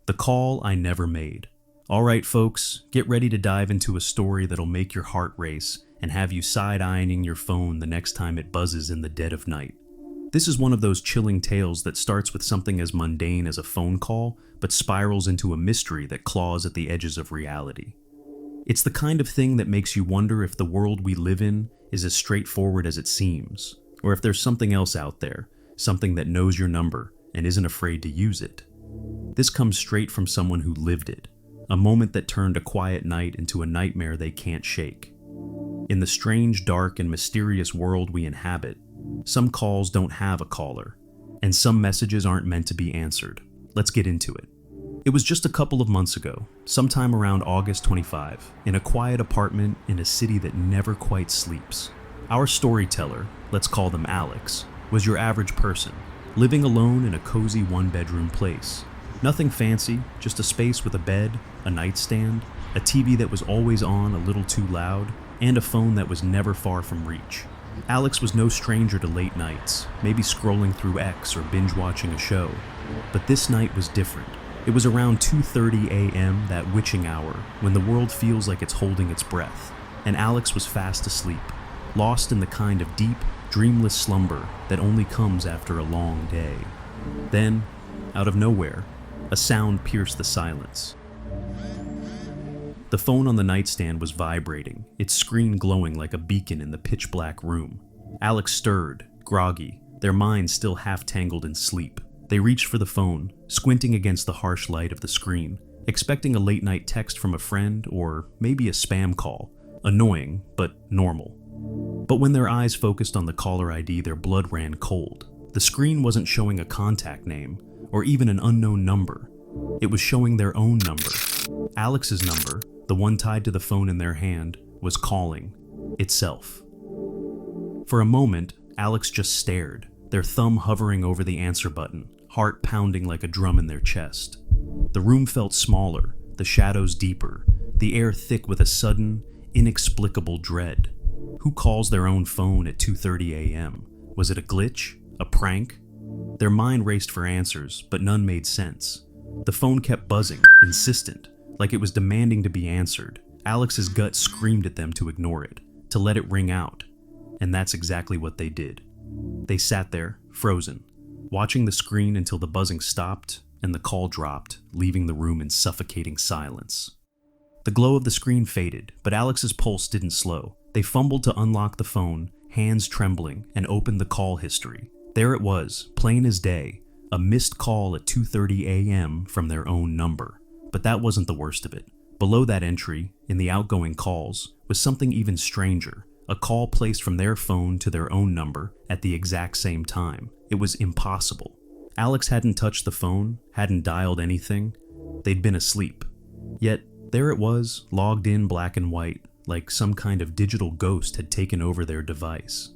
The Call I Never Made. Alright folks, get ready to dive into a story that'll make your heart race and have you side-eyeing your phone the next time it buzzes in the dead of night. This is one of those chilling tales that starts with something as mundane as a phone call, but spirals into a mystery that claws at the edges of reality. It's the kind of thing that makes you wonder if the world we live in is as straightforward as it seems, or if there's something else out there, something that knows your number and isn't afraid to use it. This comes straight from someone who lived it, a moment that turned a quiet night into a nightmare they can't shake. In the strange, dark, and mysterious world we inhabit, some calls don't have a caller, and some messages aren't meant to be answered. Let's get into it. It was just a couple of months ago, sometime around August 25, in a quiet apartment in a city that never quite sleeps. Our storyteller, let's call them Alex, was your average person, living alone in a cozy one-bedroom place. Nothing fancy, just a space with a bed, a nightstand, a TV that was always on a little too loud, and a phone that was never far from reach. Alex was no stranger to late nights, maybe scrolling through X or binge-watching a show. But this night was different. It was around 2:30 a.m., that witching hour, when the world feels like it's holding its breath, and Alex was fast asleep, lost in the kind of deep, dreamless slumber that only comes after a long day. Then, out of nowhere, a sound pierced the silence. The phone on the nightstand was vibrating, its screen glowing like a beacon in the pitch-black room. Alex stirred, groggy, their minds still half-tangled in sleep. They reached for the phone, squinting against the harsh light of the screen, expecting a late-night text from a friend or maybe a spam call. Annoying, but normal. But when their eyes focused on the caller ID, their blood ran cold. The screen wasn't showing a contact name, or even an unknown number. It was showing their own number. Alex's number, the one tied to the phone in their hand, was calling itself. For a moment, Alex just stared, their thumb hovering over the answer button, heart pounding like a drum in their chest. The room felt smaller, the shadows deeper, the air thick with a sudden, inexplicable dread. Who calls their own phone at 2:30 a.m.? Was it a glitch? A prank? Their mind raced for answers, but none made sense. The phone kept buzzing, insistent, like it was demanding to be answered. Alex's gut screamed at them to ignore it, to let it ring out. And that's exactly what they did. They sat there, frozen, watching the screen until the buzzing stopped and the call dropped, leaving the room in suffocating silence. The glow of the screen faded, but Alex's pulse didn't slow. They fumbled to unlock the phone, hands trembling, and opened the call history. There it was, plain as day, a missed call at 2:30 a.m. from their own number. But that wasn't the worst of it. Below that entry, in the outgoing calls, was something even stranger, a call placed from their phone to their own number at the exact same time. It was impossible. Alex hadn't touched the phone, hadn't dialed anything. They'd been asleep. Yet, there it was, logged in black and white, like some kind of digital ghost had taken over their device.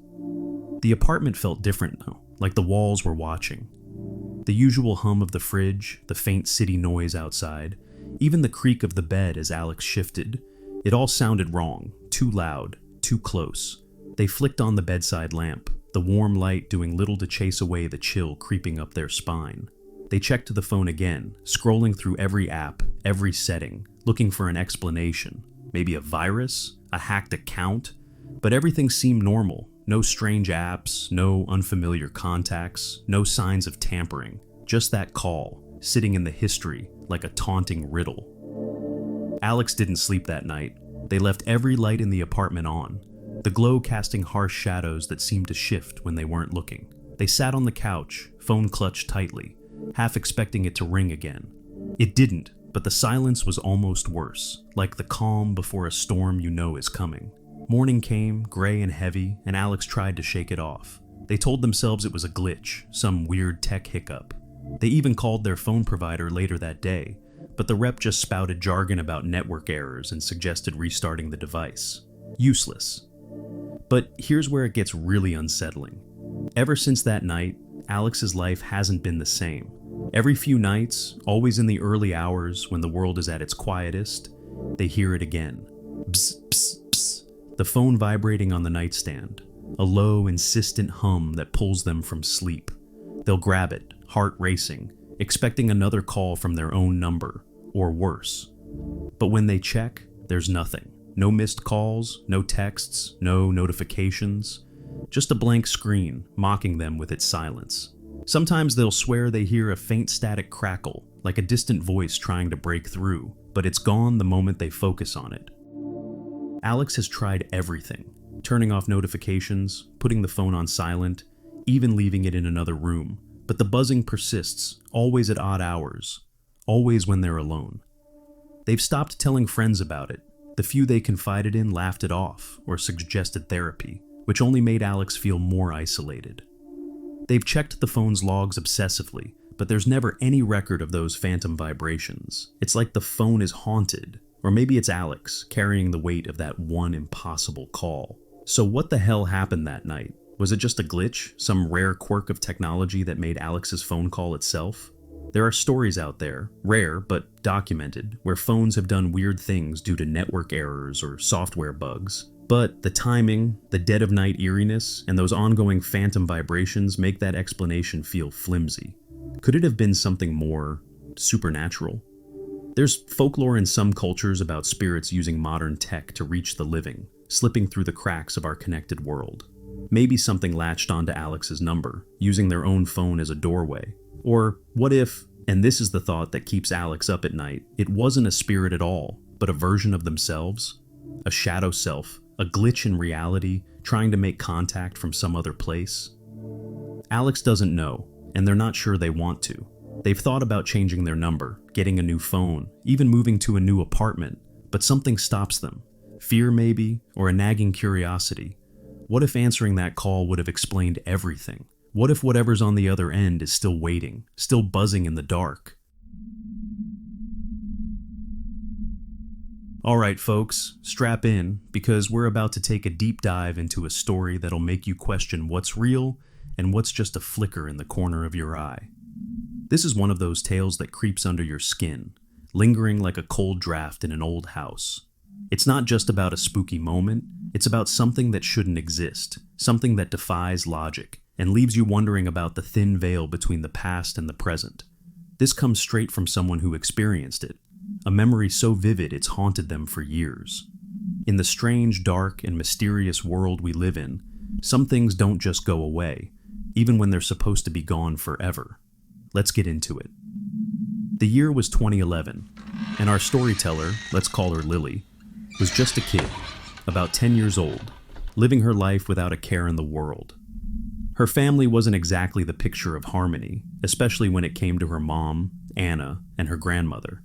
The apartment felt different now, like the walls were watching. The usual hum of the fridge, the faint city noise outside, even the creak of the bed as Alex shifted, it all sounded wrong, too loud, too close. They flicked on the bedside lamp, the warm light doing little to chase away the chill creeping up their spine. They checked the phone again, scrolling through every app, every setting, looking for an explanation. Maybe a virus? A hacked account? But everything seemed normal. No strange apps, no unfamiliar contacts, no signs of tampering. Just that call, sitting in the history like a taunting riddle. Alex didn't sleep that night. They left every light in the apartment on, the glow casting harsh shadows that seemed to shift when they weren't looking. They sat on the couch, phone clutched tightly, half expecting it to ring again. It didn't, but the silence was almost worse, like the calm before a storm you know is coming. Morning came, gray and heavy, and Alex tried to shake it off. They told themselves it was a glitch, some weird tech hiccup. They even called their phone provider later that day, but the rep just spouted jargon about network errors and suggested restarting the device. Useless. But here's where it gets really unsettling. Ever since that night, Alex's life hasn't been the same. Every few nights, always in the early hours when the world is at its quietest, they hear it again. Psst, psst, psst. The phone vibrating on the nightstand, a low, insistent hum that pulls them from sleep. They'll grab it, heart racing, expecting another call from their own number, or worse. But when they check, there's nothing. No missed calls, no texts, no notifications. Just a blank screen, mocking them with its silence. Sometimes they'll swear they hear a faint static crackle, like a distant voice trying to break through, but it's gone the moment they focus on it. Alex has tried everything, turning off notifications, putting the phone on silent, even leaving it in another room, but the buzzing persists, always at odd hours, always when they're alone. They've stopped telling friends about it. The few they confided in laughed it off or suggested therapy, which only made Alex feel more isolated. They've checked the phone's logs obsessively, but there's never any record of those phantom vibrations. It's like the phone is haunted, or maybe it's Alex carrying the weight of that one impossible call. So what the hell happened that night? Was it just a glitch, some rare quirk of technology that made Alex's phone call itself? There are stories out there, rare but documented, where phones have done weird things due to network errors or software bugs. But the timing, the dead of night eeriness, and those ongoing phantom vibrations make that explanation feel flimsy. Could it have been something more supernatural? There's folklore in some cultures about spirits using modern tech to reach the living, slipping through the cracks of our connected world. Maybe something latched onto Alex's number, using their own phone as a doorway. Or what if, and this is the thought that keeps Alex up at night, it wasn't a spirit at all, but a version of themselves? A shadow self, a glitch in reality, trying to make contact from some other place? Alex doesn't know, and they're not sure they want to. They've thought about changing their number, getting a new phone, even moving to a new apartment, but something stops them. Fear maybe, or a nagging curiosity. What if answering that call would have explained everything? What if whatever's on the other end is still waiting, still buzzing in the dark? Alright folks, strap in, because we're about to take a deep dive into a story that'll make you question what's real and what's just a flicker in the corner of your eye. This is one of those tales that creeps under your skin, lingering like a cold draft in an old house. It's not just about a spooky moment, it's about something that shouldn't exist, something that defies logic, and leaves you wondering about the thin veil between the past and the present. This comes straight from someone who experienced it, a memory so vivid it's haunted them for years. In the strange, dark, and mysterious world we live in, some things don't just go away, even when they're supposed to be gone forever. Let's get into it. The year was 2011, and our storyteller, let's call her Lily, was just a kid, about 10 years old, living her life without a care in the world. Her family wasn't exactly the picture of harmony, especially when it came to her mom, Anna, and her grandmother.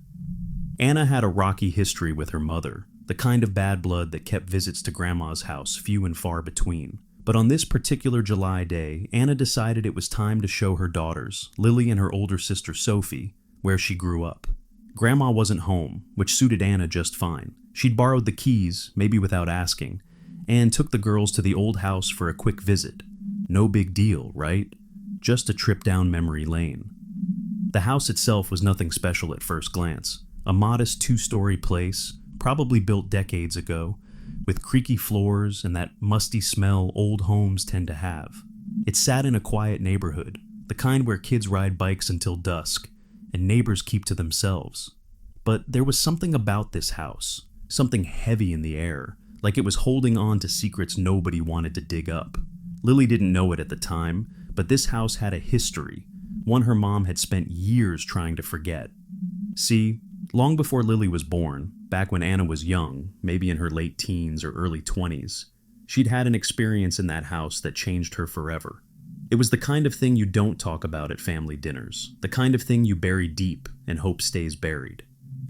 Anna had a rocky history with her mother, the kind of bad blood that kept visits to Grandma's house few and far between. But on this particular July day, Anna decided it was time to show her daughters, Lily and her older sister Sophie, where she grew up. Grandma wasn't home, which suited Anna just fine. She'd borrowed the keys, maybe without asking, and took the girls to the old house for a quick visit. No big deal, right? Just a trip down memory lane. The house itself was nothing special at first glance. A modest two-story place, probably built decades ago, with creaky floors and that musty smell old homes tend to have. It sat in a quiet neighborhood, the kind where kids ride bikes until dusk, and neighbors keep to themselves. But there was something about this house, something heavy in the air, like it was holding on to secrets nobody wanted to dig up. Lily didn't know it at the time, but this house had a history, one her mom had spent years trying to forget. See, long before Lily was born, back when Anna was young, maybe in her late teens or early 20s, she'd had an experience in that house that changed her forever. It was the kind of thing you don't talk about at family dinners, the kind of thing you bury deep and hope stays buried.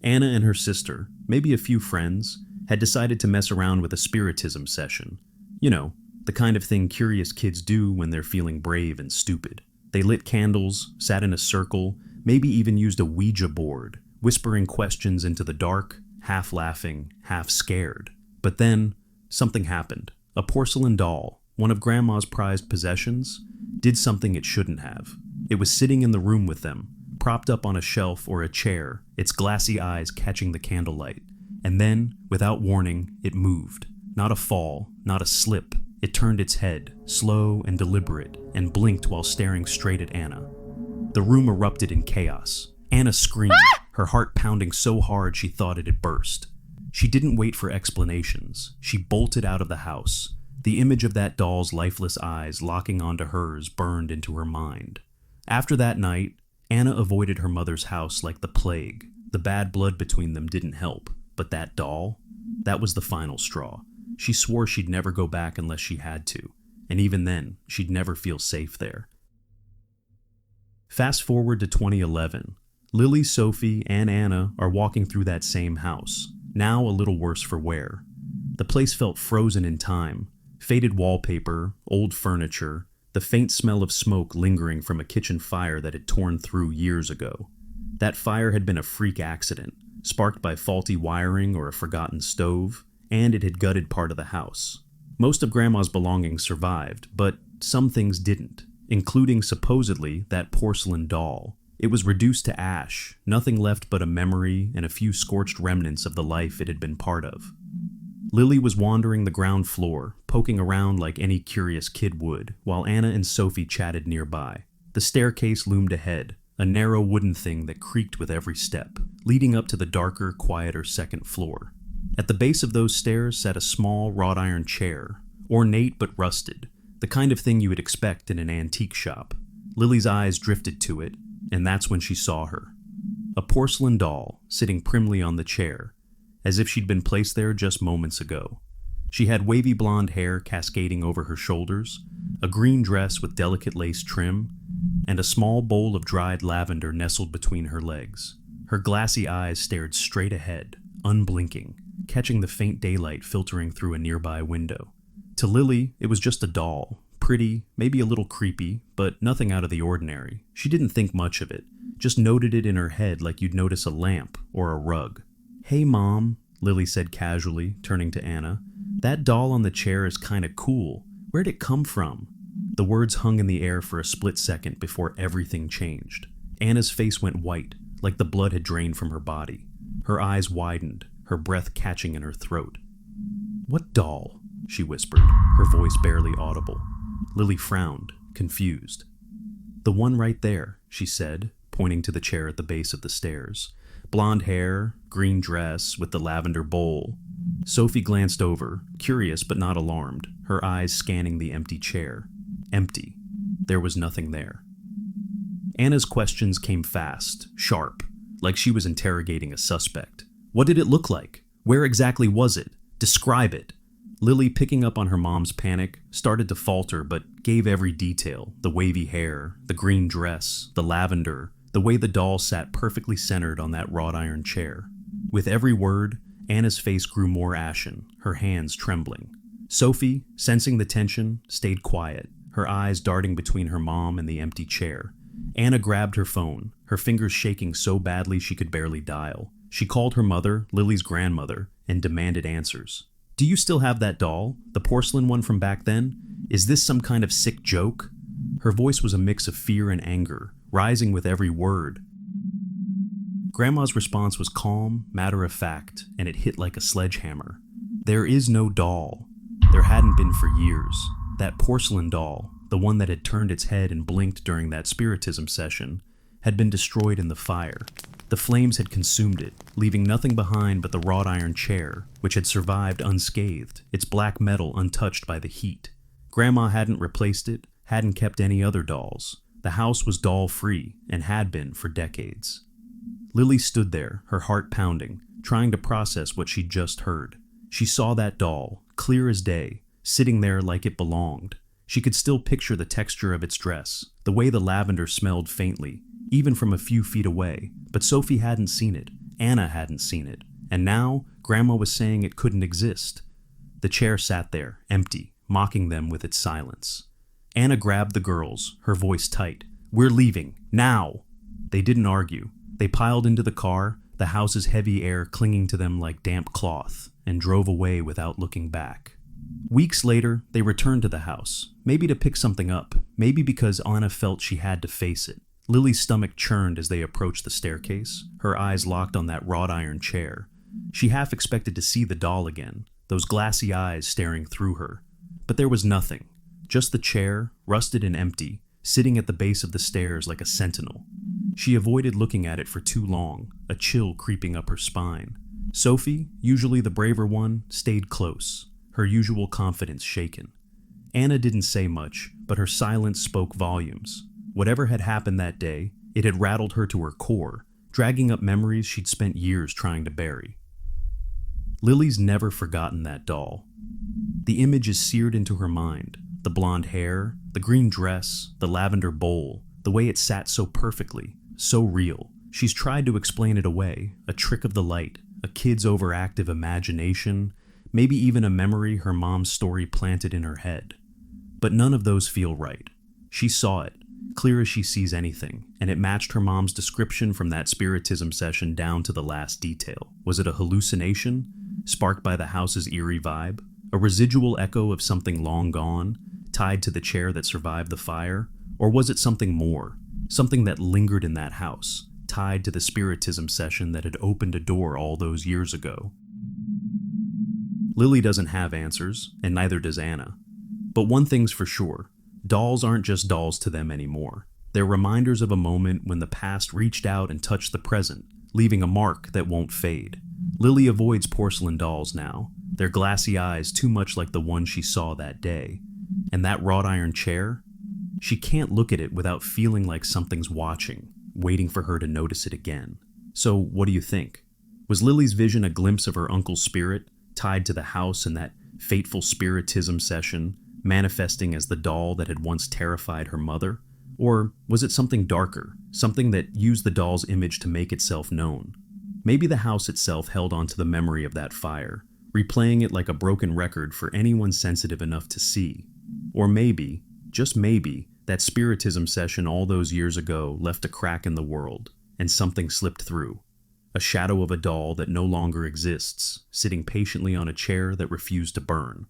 Anna and her sister, maybe a few friends, had decided to mess around with a spiritism session. You know, the kind of thing curious kids do when they're feeling brave and stupid. They lit candles, sat in a circle, maybe even used a Ouija board, whispering questions into the dark, half laughing, half scared. But then, something happened. A porcelain doll, one of Grandma's prized possessions, did something it shouldn't have. It was sitting in the room with them, propped up on a shelf or a chair, its glassy eyes catching the candlelight. And then, without warning, it moved. Not a fall, not a slip. It turned its head, slow and deliberate, and blinked while staring straight at Anna. The room erupted in chaos. Anna screamed, her heart pounding so hard she thought it had burst. She didn't wait for explanations. She bolted out of the house. The image of that doll's lifeless eyes locking onto hers burned into her mind. After that night, Anna avoided her mother's house like the plague. The bad blood between them didn't help, but that doll? That was the final straw. She swore she'd never go back unless she had to, and even then, she'd never feel safe there. Fast forward to 2011. Lily, Sophie, and Anna are walking through that same house, now a little worse for wear. The place felt frozen in time. Faded wallpaper, old furniture, the faint smell of smoke lingering from a kitchen fire that had torn through years ago. That fire had been a freak accident, sparked by faulty wiring or a forgotten stove, and it had gutted part of the house. Most of Grandma's belongings survived, but some things didn't, including supposedly that porcelain doll. It was reduced to ash, nothing left but a memory and a few scorched remnants of the life it had been part of. Lily was wandering the ground floor, poking around like any curious kid would, while Anna and Sophie chatted nearby. The staircase loomed ahead, a narrow wooden thing that creaked with every step, leading up to the darker, quieter second floor. At the base of those stairs sat a small wrought iron chair, ornate but rusted, the kind of thing you would expect in an antique shop. Lily's eyes drifted to it, and that's when she saw her. A porcelain doll, sitting primly on the chair, as if she'd been placed there just moments ago. She had wavy blonde hair cascading over her shoulders, a green dress with delicate lace trim, and a small bowl of dried lavender nestled between her legs. Her glassy eyes stared straight ahead, unblinking, catching the faint daylight filtering through a nearby window. To Lily, it was just a doll, pretty, maybe a little creepy, but nothing out of the ordinary. She didn't think much of it, just noted it in her head like you'd notice a lamp or a rug. "Hey, Mom," Lily said casually, turning to Anna. "That doll on the chair is kinda cool. Where'd it come from?" The words hung in the air for a split second before everything changed. Anna's face went white, like the blood had drained from her body. Her eyes widened, her breath catching in her throat. "What doll?" she whispered, her voice barely audible. Lily frowned, confused. "The one right there," she said, pointing to the chair at the base of the stairs. Blonde hair, green dress with the lavender bowl. Sophie glanced over, curious but not alarmed, her eyes scanning the empty chair. Empty. There was nothing there. Anna's questions came fast, sharp, like she was interrogating a suspect. What did it look like? Where exactly was it? Describe it. Lily, picking up on her mom's panic, started to falter but gave every detail: the wavy hair, the green dress, the lavender, the way the doll sat perfectly centered on that wrought iron chair. With every word, Anna's face grew more ashen, her hands trembling. Sophie, sensing the tension, stayed quiet, her eyes darting between her mom and the empty chair. Anna grabbed her phone, her fingers shaking so badly she could barely dial. She called her mother, Lily's grandmother, and demanded answers. "Do you still have that doll? The porcelain one from back then? Is this some kind of sick joke?" Her voice was a mix of fear and anger, rising with every word. Grandma's response was calm, matter-of-fact, and it hit like a sledgehammer. "There is no doll. There hadn't been for years. That porcelain doll, the one that had turned its head and blinked during that spiritism session, had been destroyed in the fire. The flames had consumed it, leaving nothing behind but the wrought iron chair, which had survived unscathed, its black metal untouched by the heat. Grandma hadn't replaced it, hadn't kept any other dolls. The house was doll-free, and had been for decades." Lily stood there, her heart pounding, trying to process what she'd just heard. She saw that doll, clear as day, sitting there like it belonged. She could still picture the texture of its dress, the way the lavender smelled faintly, even from a few feet away, but Sophie hadn't seen it, Anna hadn't seen it, and now Grandma was saying it couldn't exist. The chair sat there, empty, mocking them with its silence. Anna grabbed the girls, her voice tight. "We're leaving, now!" They didn't argue. They piled into the car, the house's heavy air clinging to them like damp cloth, and drove away without looking back. Weeks later, they returned to the house, maybe to pick something up, maybe because Anna felt she had to face it. Lily's stomach churned as they approached the staircase, her eyes locked on that wrought iron chair. She half expected to see the doll again, those glassy eyes staring through her. But there was nothing, just the chair, rusted and empty, sitting at the base of the stairs like a sentinel. She avoided looking at it for too long, a chill creeping up her spine. Sophie, usually the braver one, stayed close, her usual confidence shaken. Anna didn't say much, but her silence spoke volumes. Whatever had happened that day, it had rattled her to her core, dragging up memories she'd spent years trying to bury. Lily's never forgotten that doll. The image is seared into her mind. The blonde hair, the green dress, the lavender bowl, the way it sat so perfectly, so real. She's tried to explain it away, a trick of the light, a kid's overactive imagination, maybe even a memory her mom's story planted in her head. But none of those feel right. She saw it, clear as she sees anything, and it matched her mom's description from that spiritism session down to the last detail. Was it a hallucination, sparked by the house's eerie vibe? A residual echo of something long gone, tied to the chair that survived the fire? Or was it something more, something that lingered in that house, tied to the spiritism session that had opened a door all those years ago? Lily doesn't have answers, and neither does Anna. But one thing's for sure, dolls aren't just dolls to them anymore. They're reminders of a moment when the past reached out and touched the present, leaving a mark that won't fade. Lily avoids porcelain dolls now, their glassy eyes too much like the one she saw that day. And that wrought iron chair? She can't look at it without feeling like something's watching, waiting for her to notice it again. So what do you think? Was Lily's vision a glimpse of her uncle's spirit, tied to the house in that fateful spiritism session, manifesting as the doll that had once terrified her mother? Or was it something darker, something that used the doll's image to make itself known? Maybe the house itself held on to the memory of that fire, replaying it like a broken record for anyone sensitive enough to see. Or maybe, just maybe, that spiritism session all those years ago left a crack in the world, and something slipped through. A shadow of a doll that no longer exists, sitting patiently on a chair that refused to burn.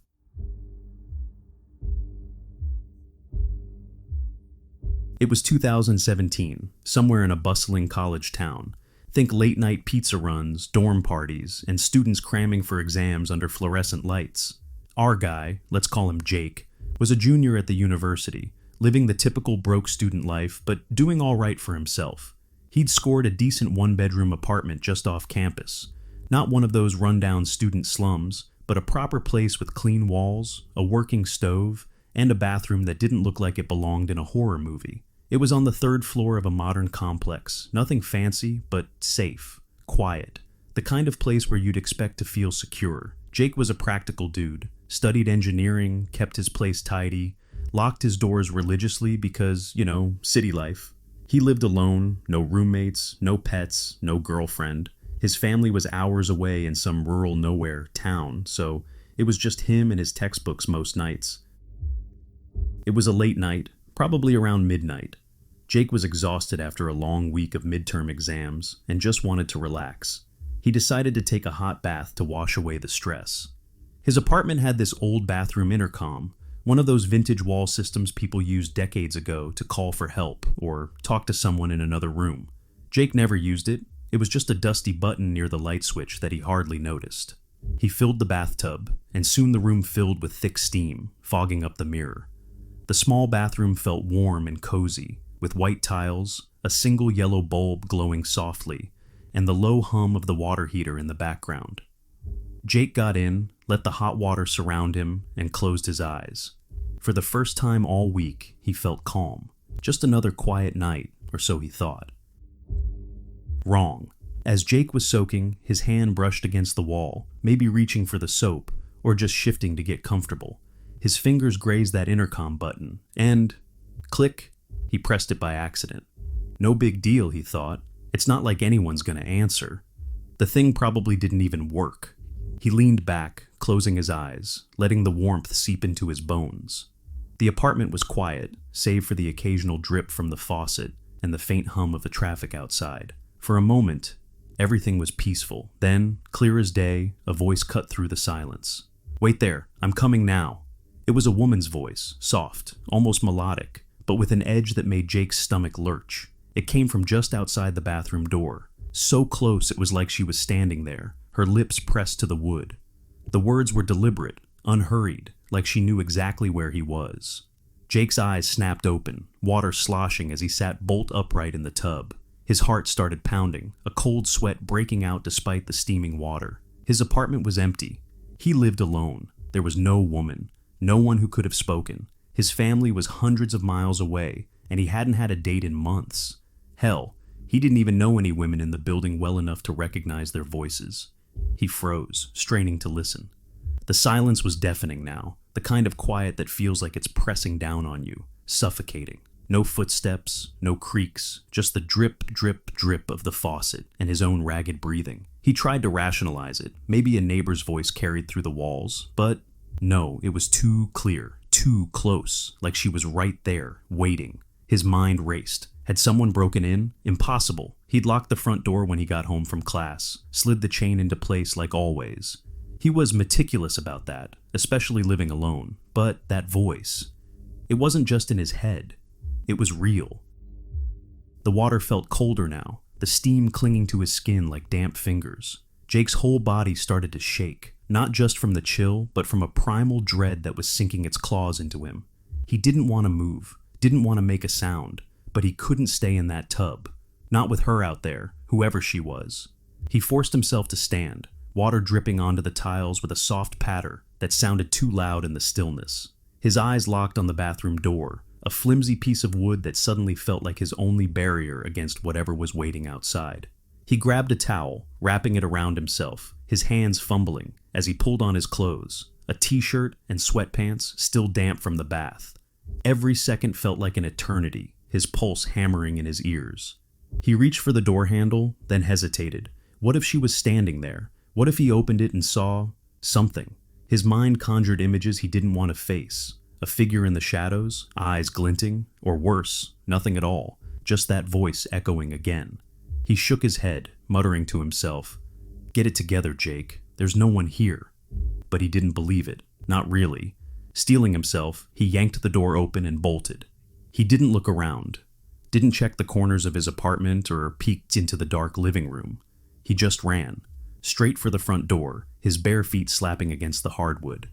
It was 2017, somewhere in a bustling college town. Think late-night pizza runs, dorm parties, and students cramming for exams under fluorescent lights. Our guy, let's call him Jake, was a junior at the university, living the typical broke student life, but doing all right for himself. He'd scored a decent one-bedroom apartment just off campus. Not one of those rundown student slums, but a proper place with clean walls, a working stove, and a bathroom that didn't look like it belonged in a horror movie. It was on the third floor of a modern complex, nothing fancy, but safe, quiet, the kind of place where you'd expect to feel secure. Jake was a practical dude, studied engineering, kept his place tidy, locked his doors religiously because, city life. He lived alone, no roommates, no pets, no girlfriend. His family was hours away in some rural nowhere town, so it was just him and his textbooks most nights. It was a late night, probably around midnight. Jake was exhausted after a long week of midterm exams and just wanted to relax. He decided to take a hot bath to wash away the stress. His apartment had this old bathroom intercom, one of those vintage wall systems people used decades ago to call for help or talk to someone in another room. Jake never used it. It was just a dusty button near the light switch that he hardly noticed. He filled the bathtub, and soon the room filled with thick steam, fogging up the mirror. The small bathroom felt warm and cozy, with white tiles, a single yellow bulb glowing softly, and the low hum of the water heater in the background. Jake got in, let the hot water surround him, and closed his eyes. For the first time all week, he felt calm. Just another quiet night, or so he thought. Wrong. As Jake was soaking, his hand brushed against the wall, maybe reaching for the soap, or just shifting to get comfortable. His fingers grazed that intercom button, and click, he pressed it by accident. No big deal, he thought. It's not like anyone's gonna answer. The thing probably didn't even work. He leaned back, closing his eyes, letting the warmth seep into his bones. The apartment was quiet, save for the occasional drip from the faucet and the faint hum of the traffic outside. For a moment, everything was peaceful. Then, clear as day, a voice cut through the silence. "Wait there, I'm coming now." It was a woman's voice, soft, almost melodic, but with an edge that made Jake's stomach lurch. It came from just outside the bathroom door, so close it was like she was standing there, her lips pressed to the wood. The words were deliberate, unhurried, like she knew exactly where he was. Jake's eyes snapped open, water sloshing as he sat bolt upright in the tub. His heart started pounding, a cold sweat breaking out despite the steaming water. His apartment was empty. He lived alone. There was no woman, no one who could have spoken. His family was hundreds of miles away, and he hadn't had a date in months. Hell, he didn't even know any women in the building well enough to recognize their voices. He froze, straining to listen. The silence was deafening now, the kind of quiet that feels like it's pressing down on you, suffocating. No footsteps, no creaks, just the drip, drip, drip of the faucet and his own ragged breathing. He tried to rationalize it, maybe a neighbor's voice carried through the walls, but no, it was too clear, too close, like she was right there, waiting. His mind raced. Had someone broken in? Impossible. He'd locked the front door when he got home from class, slid the chain into place like always. He was meticulous about that, especially living alone, but that voice. It wasn't just in his head. It was real. The water felt colder now, the steam clinging to his skin like damp fingers. Jake's whole body started to shake, not just from the chill, but from a primal dread that was sinking its claws into him. He didn't want to move, didn't want to make a sound, but he couldn't stay in that tub. Not with her out there, whoever she was. He forced himself to stand, water dripping onto the tiles with a soft patter that sounded too loud in the stillness. His eyes locked on the bathroom door, a flimsy piece of wood that suddenly felt like his only barrier against whatever was waiting outside. He grabbed a towel, wrapping it around himself, his hands fumbling as he pulled on his clothes, a t-shirt and sweatpants still damp from the bath. Every second felt like an eternity, his pulse hammering in his ears. He reached for the door handle, then hesitated. What if she was standing there? What if he opened it and saw something? His mind conjured images he didn't want to face. A figure in the shadows, eyes glinting, or worse, nothing at all, just that voice echoing again. He shook his head, muttering to himself, "Get it together, Jake. There's no one here." But he didn't believe it, not really. Steeling himself, he yanked the door open and bolted. He didn't look around, didn't check the corners of his apartment or peeked into the dark living room. He just ran, straight for the front door, his bare feet slapping against the hardwood.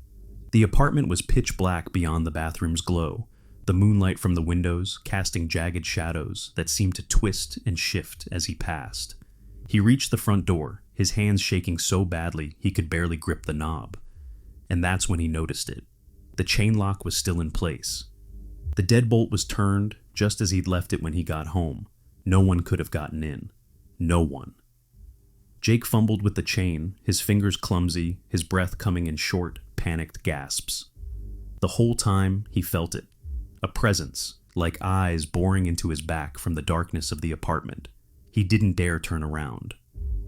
The apartment was pitch black beyond the bathroom's glow, the moonlight from the windows casting jagged shadows that seemed to twist and shift as he passed. He reached the front door, his hands shaking so badly he could barely grip the knob. And that's when he noticed it. The chain lock was still in place. The deadbolt was turned just as he'd left it when he got home. No one could have gotten in. No one. Jake fumbled with the chain, his fingers clumsy, his breath coming in short, panicked gasps. The whole time, he felt it. A presence, like eyes boring into his back from the darkness of the apartment. He didn't dare turn around.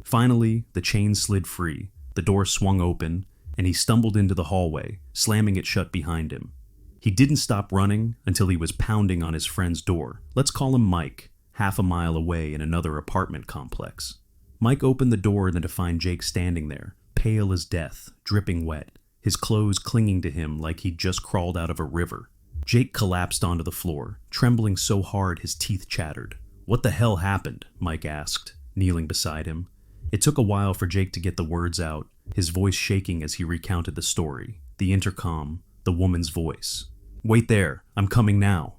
Finally, the chain slid free, the door swung open, and he stumbled into the hallway, slamming it shut behind him. He didn't stop running until he was pounding on his friend's door. Let's call him Mike, half a mile away in another apartment complex. Mike opened the door then to find Jake standing there, pale as death, dripping wet, his clothes clinging to him like he'd just crawled out of a river. Jake collapsed onto the floor, trembling so hard his teeth chattered. "What the hell happened?" Mike asked, kneeling beside him. It took a while for Jake to get the words out, his voice shaking as he recounted the story. The intercom, the woman's voice. "Wait there, I'm coming now."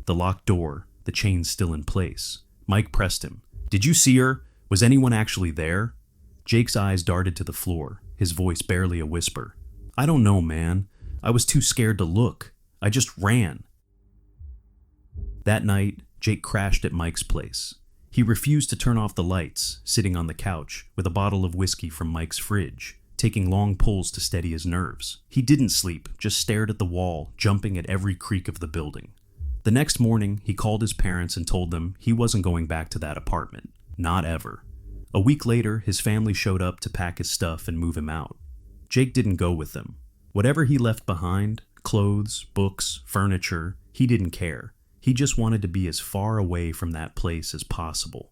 The locked door, the chain still in place. Mike pressed him. "Did you see her? Was anyone actually there?" Jake's eyes darted to the floor, his voice barely a whisper. "I don't know, man. I was too scared to look. I just ran." That night, Jake crashed at Mike's place. He refused to turn off the lights, sitting on the couch with a bottle of whiskey from Mike's fridge, taking long pulls to steady his nerves. He didn't sleep, just stared at the wall, jumping at every creak of the building. The next morning, he called his parents and told them he wasn't going back to that apartment. Not ever. A week later, his family showed up to pack his stuff and move him out. Jake didn't go with them. Whatever he left behind, clothes, books, furniture, he didn't care. He just wanted to be as far away from that place as possible.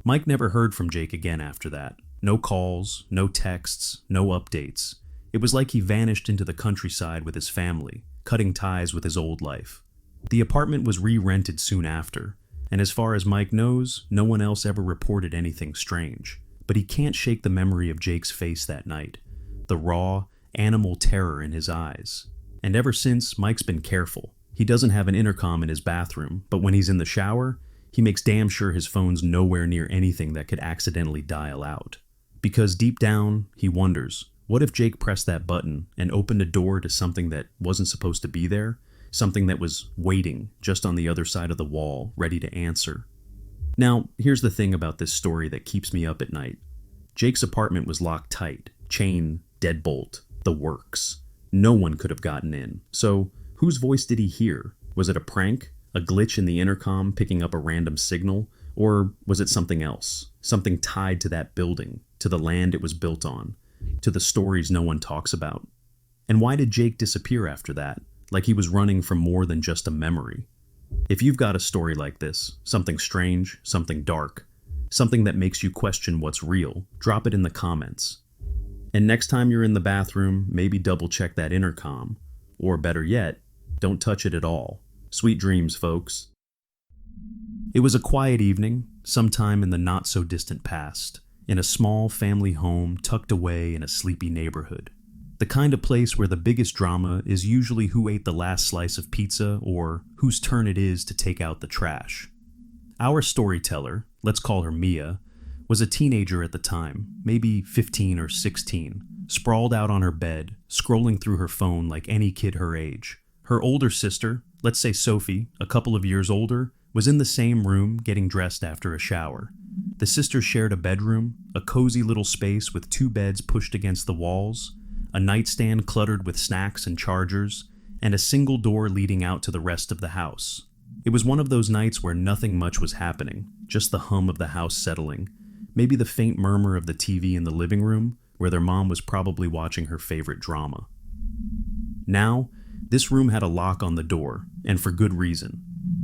Mike never heard from Jake again after that. No calls, no texts, no updates. It was like he vanished into the countryside with his family, cutting ties with his old life. The apartment was re-rented soon after, and as far as Mike knows, no one else ever reported anything strange. But he can't shake the memory of Jake's face that night, the raw, animal terror in his eyes. And ever since, Mike's been careful. He doesn't have an intercom in his bathroom, but when he's in the shower, he makes damn sure his phone's nowhere near anything that could accidentally dial out. Because deep down, he wonders, what if Jake pressed that button and opened a door to something that wasn't supposed to be there? Something that was waiting just on the other side of the wall, ready to answer. Now, here's the thing about this story that keeps me up at night. Jake's apartment was locked tight, chain, deadbolt, the works. No one could have gotten in. So, whose voice did he hear? Was it a prank? A glitch in the intercom picking up a random signal? Or was it something else? Something tied to that building, to the land it was built on, to the stories no one talks about? And why did Jake disappear after that? Like he was running from more than just a memory. If you've got a story like this, something strange, something dark, something that makes you question what's real, drop it in the comments. And next time you're in the bathroom, maybe double check that intercom. Or better yet, don't touch it at all. Sweet dreams, folks. It was a quiet evening, sometime in the not-so-distant past, in a small family home tucked away in a sleepy neighborhood. The kind of place where the biggest drama is usually who ate the last slice of pizza or whose turn it is to take out the trash. Our storyteller, let's call her Mia, was a teenager at the time, maybe 15 or 16, sprawled out on her bed, scrolling through her phone like any kid her age. Her older sister, let's say Sophie, a couple of years older, was in the same room getting dressed after a shower. The sisters shared a bedroom, a cozy little space with 2 beds pushed against the walls, a nightstand cluttered with snacks and chargers, and a single door leading out to the rest of the house. It was one of those nights where nothing much was happening, just the hum of the house settling, maybe the faint murmur of the TV in the living room, where their mom was probably watching her favorite drama. Now, this room had a lock on the door, and for good reason.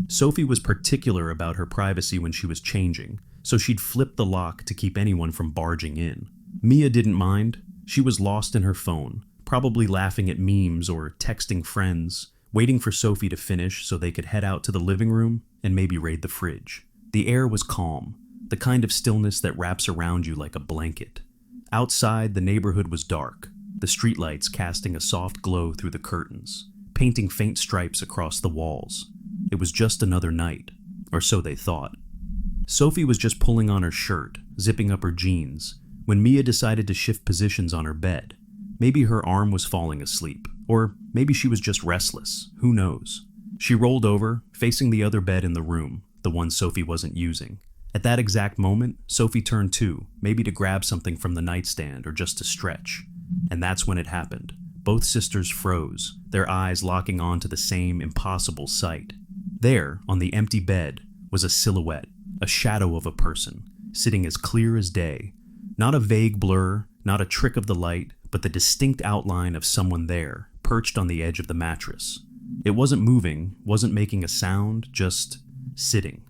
Sophie was particular about her privacy when she was changing, so she'd flipped the lock to keep anyone from barging in. Mia didn't mind. She was lost in her phone, probably laughing at memes or texting friends, waiting for Sophie to finish so they could head out to the living room and maybe raid the fridge. The air was calm, the kind of stillness that wraps around you like a blanket. Outside, the neighborhood was dark, the streetlights casting a soft glow through the curtains, painting faint stripes across the walls. It was just another night, or so they thought. Sophie was just pulling on her shirt, zipping up her jeans, when Mia decided to shift positions on her bed. Maybe her arm was falling asleep, or maybe she was just restless, who knows. She rolled over, facing the other bed in the room, the one Sophie wasn't using. At that exact moment, Sophie turned too, maybe to grab something from the nightstand or just to stretch. And that's when it happened. Both sisters froze, their eyes locking on to the same impossible sight. There, on the empty bed, was a silhouette, a shadow of a person, sitting as clear as day. Not a vague blur, not a trick of the light, but the distinct outline of someone there, perched on the edge of the mattress. It wasn't moving, wasn't making a sound, just sitting.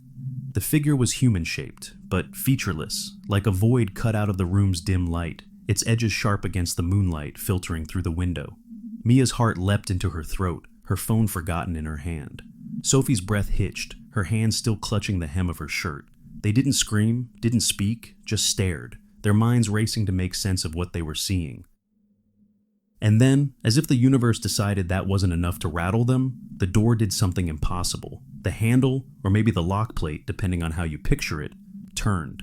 The figure was human-shaped, but featureless, like a void cut out of the room's dim light, its edges sharp against the moonlight filtering through the window. Mia's heart leapt into her throat, her phone forgotten in her hand. Sophie's breath hitched, her hand still clutching the hem of her shirt. They didn't scream, didn't speak, just stared, their minds racing to make sense of what they were seeing. And then, as if the universe decided that wasn't enough to rattle them, the door did something impossible. The handle, or maybe the lock plate, depending on how you picture it, turned.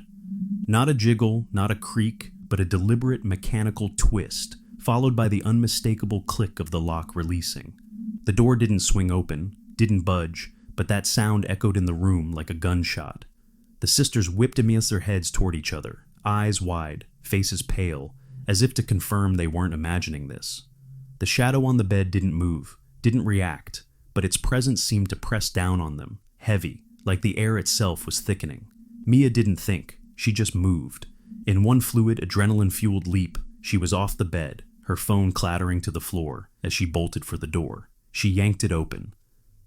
Not a jiggle, not a creak, but a deliberate mechanical twist, followed by the unmistakable click of the lock releasing. The door didn't swing open, didn't budge, but that sound echoed in the room like a gunshot. The sisters whipped amidst their heads toward each other, eyes wide, faces pale, as if to confirm they weren't imagining this. The shadow on the bed didn't move, didn't react, but its presence seemed to press down on them, heavy, like the air itself was thickening. Mia didn't think, she just moved. In one fluid, adrenaline-fueled leap, she was off the bed, her phone clattering to the floor as she bolted for the door. She yanked it open,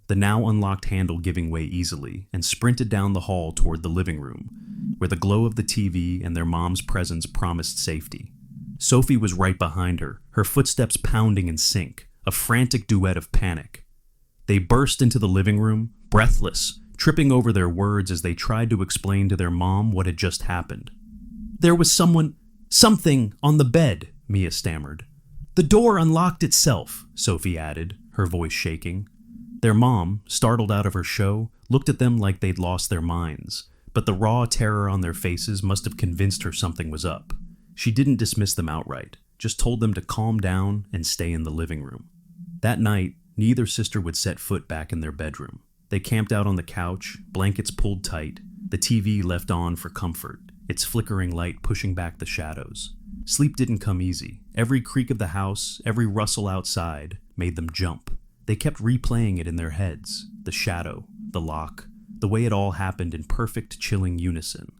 the now unlocked handle giving way easily, and sprinted down the hall toward the living room, where the glow of the TV and their mom's presence promised safety. Sophie was right behind her, her footsteps pounding in sync, a frantic duet of panic. They burst into the living room, breathless, tripping over their words as they tried to explain to their mom what had just happened. "There was something on the bed," Mia stammered. "The door unlocked itself," Sophie added, her voice shaking. Their mom, startled out of her show, looked at them like they'd lost their minds, but the raw terror on their faces must have convinced her something was up. She didn't dismiss them outright, just told them to calm down and stay in the living room. That night, neither sister would set foot back in their bedroom. They camped out on the couch, blankets pulled tight, the TV left on for comfort, its flickering light pushing back the shadows. Sleep didn't come easy. Every creak of the house, every rustle outside, made them jump. They kept replaying it in their heads, the shadow, the lock, the way it all happened in perfect, chilling unison.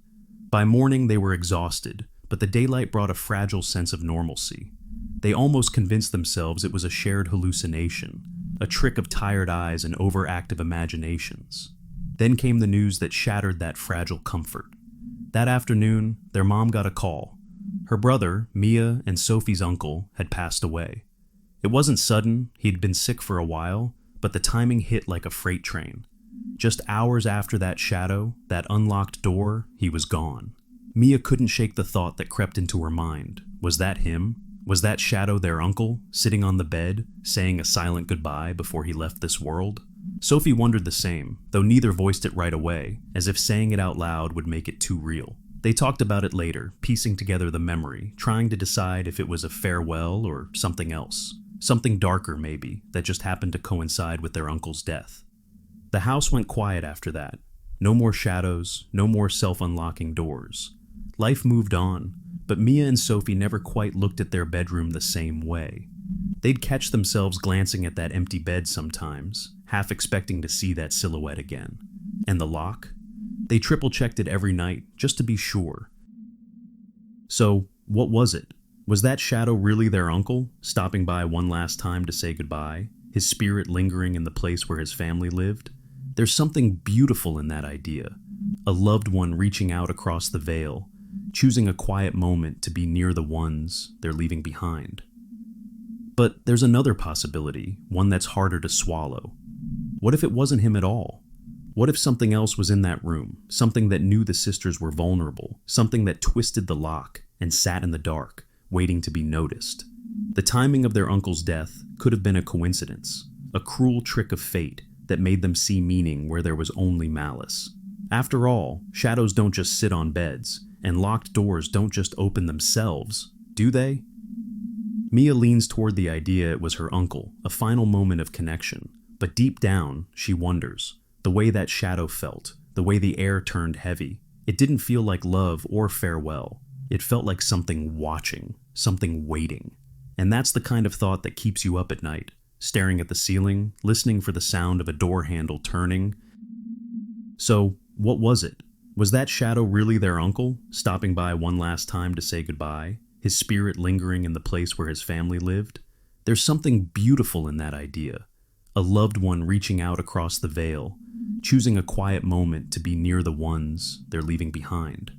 By morning, they were exhausted, but the daylight brought a fragile sense of normalcy. They almost convinced themselves it was a shared hallucination, a trick of tired eyes and overactive imaginations. Then came the news that shattered that fragile comfort. That afternoon, their mom got a call. Her brother, Mia, and Sophie's uncle had passed away. It wasn't sudden, he'd been sick for a while, but the timing hit like a freight train. Just hours after that shadow, that unlocked door, he was gone. Mia couldn't shake the thought that crept into her mind. Was that him? Was that shadow their uncle, sitting on the bed, saying a silent goodbye before he left this world? Sophie wondered the same, though neither voiced it right away, as if saying it out loud would make it too real. They talked about it later, piecing together the memory, trying to decide if it was a farewell or something else. Something darker, maybe, that just happened to coincide with their uncle's death. The house went quiet after that. No more shadows, no more self-unlocking doors. Life moved on, but Mia and Sophie never quite looked at their bedroom the same way. They'd catch themselves glancing at that empty bed sometimes, half expecting to see that silhouette again. And the lock? They triple-checked it every night, just to be sure. So, what was it? Was that shadow really their uncle, stopping by one last time to say goodbye, his spirit lingering in the place where his family lived? There's something beautiful in that idea. A loved one reaching out across the veil, choosing a quiet moment to be near the ones they're leaving behind. But there's another possibility, one that's harder to swallow. What if it wasn't him at all? What if something else was in that room, something that knew the sisters were vulnerable, something that twisted the lock and sat in the dark, waiting to be noticed? The timing of their uncle's death could have been a coincidence, a cruel trick of fate that made them see meaning where there was only malice. After all, shadows don't just sit on beds, and locked doors don't just open themselves, do they? Mia leans toward the idea it was her uncle, a final moment of connection, but deep down, she wonders. The way that shadow felt, the way the air turned heavy, it didn't feel like love or farewell. It felt like something watching, something waiting. And that's the kind of thought that keeps you up at night, staring at the ceiling, listening for the sound of a door handle turning. So, what was it? Was that shadow really their uncle, stopping by one last time to say goodbye, his spirit lingering in the place where his family lived? There's something beautiful in that idea. A loved one reaching out across the veil, choosing a quiet moment to be near the ones they're leaving behind.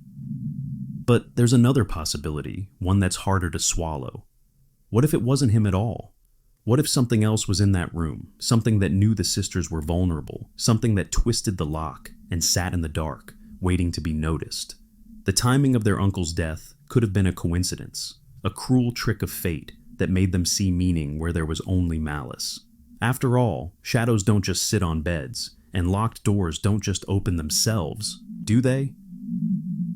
But there's another possibility, one that's harder to swallow. What if it wasn't him at all? What if something else was in that room, something that knew the sisters were vulnerable, something that twisted the lock and sat in the dark, waiting to be noticed? The timing of their uncle's death could have been a coincidence, a cruel trick of fate that made them see meaning where there was only malice. After all, shadows don't just sit on beds, and locked doors don't just open themselves, do they?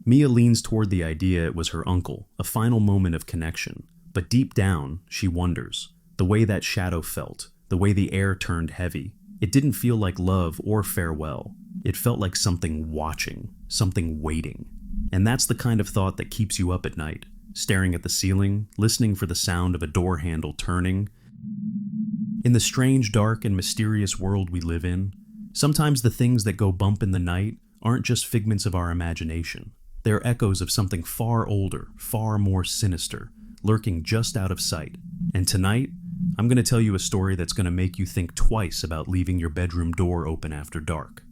Mia leans toward the idea it was her uncle, a final moment of connection, but deep down, she wonders. The way that shadow felt, the way the air turned heavy, it didn't feel like love or farewell. It felt like something watching, something waiting. And that's the kind of thought that keeps you up at night, staring at the ceiling, listening for the sound of a door handle turning. In the strange, dark, and mysterious world we live in, sometimes the things that go bump in the night aren't just figments of our imagination. They're echoes of something far older, far more sinister, lurking just out of sight. And tonight, I'm going to tell you a story that's going to make you think twice about leaving your bedroom door open after dark.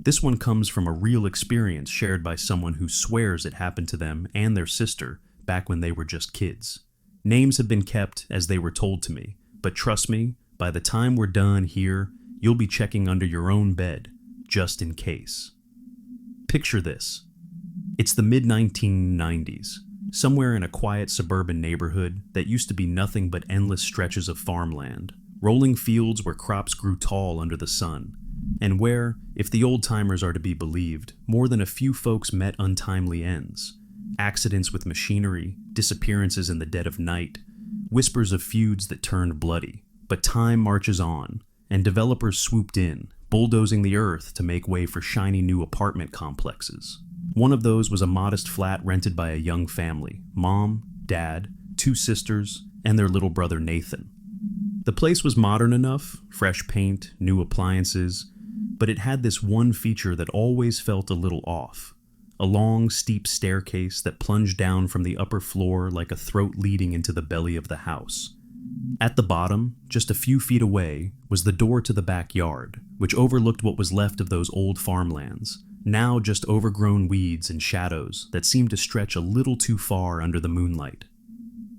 This one comes from a real experience shared by someone who swears it happened to them and their sister back when they were just kids. Names have been kept as they were told to me, but trust me, by the time we're done here, you'll be checking under your own bed, just in case. Picture this. It's the mid-1990s, somewhere in a quiet suburban neighborhood that used to be nothing but endless stretches of farmland, rolling fields where crops grew tall under the sun, and where, if the old-timers are to be believed, more than a few folks met untimely ends. Accidents with machinery, disappearances in the dead of night, whispers of feuds that turned bloody. But time marches on, and developers swooped in, bulldozing the earth to make way for shiny new apartment complexes. One of those was a modest flat rented by a young family: mom, dad, 2 sisters, and their little brother Nathan. The place was modern enough, fresh paint, new appliances, but it had this one feature that always felt a little off. A long, steep staircase that plunged down from the upper floor like a throat leading into the belly of the house. At the bottom, just a few feet away, was the door to the backyard, which overlooked what was left of those old farmlands, now just overgrown weeds and shadows that seemed to stretch a little too far under the moonlight.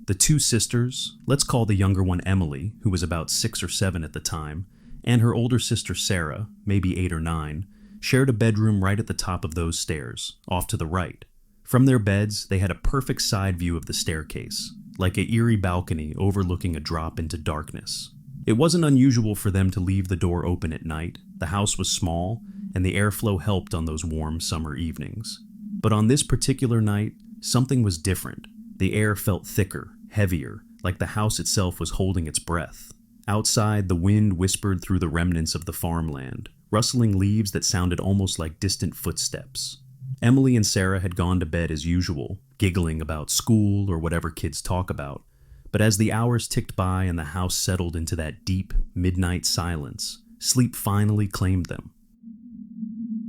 The 2 sisters, let's call the younger one Emily, who was about 6 or 7 at the time, and her older sister Sarah, maybe 8 or 9, shared a bedroom right at the top of those stairs, off to the right. From their beds, they had a perfect side view of the staircase, like an eerie balcony overlooking a drop into darkness. It wasn't unusual for them to leave the door open at night. The house was small, and the airflow helped on those warm summer evenings. But on this particular night, something was different. The air felt thicker, heavier, like the house itself was holding its breath. Outside, the wind whispered through the remnants of the farmland, rustling leaves that sounded almost like distant footsteps. Emily and Sarah had gone to bed as usual, giggling about school or whatever kids talk about. But as the hours ticked by and the house settled into that deep, midnight silence, sleep finally claimed them.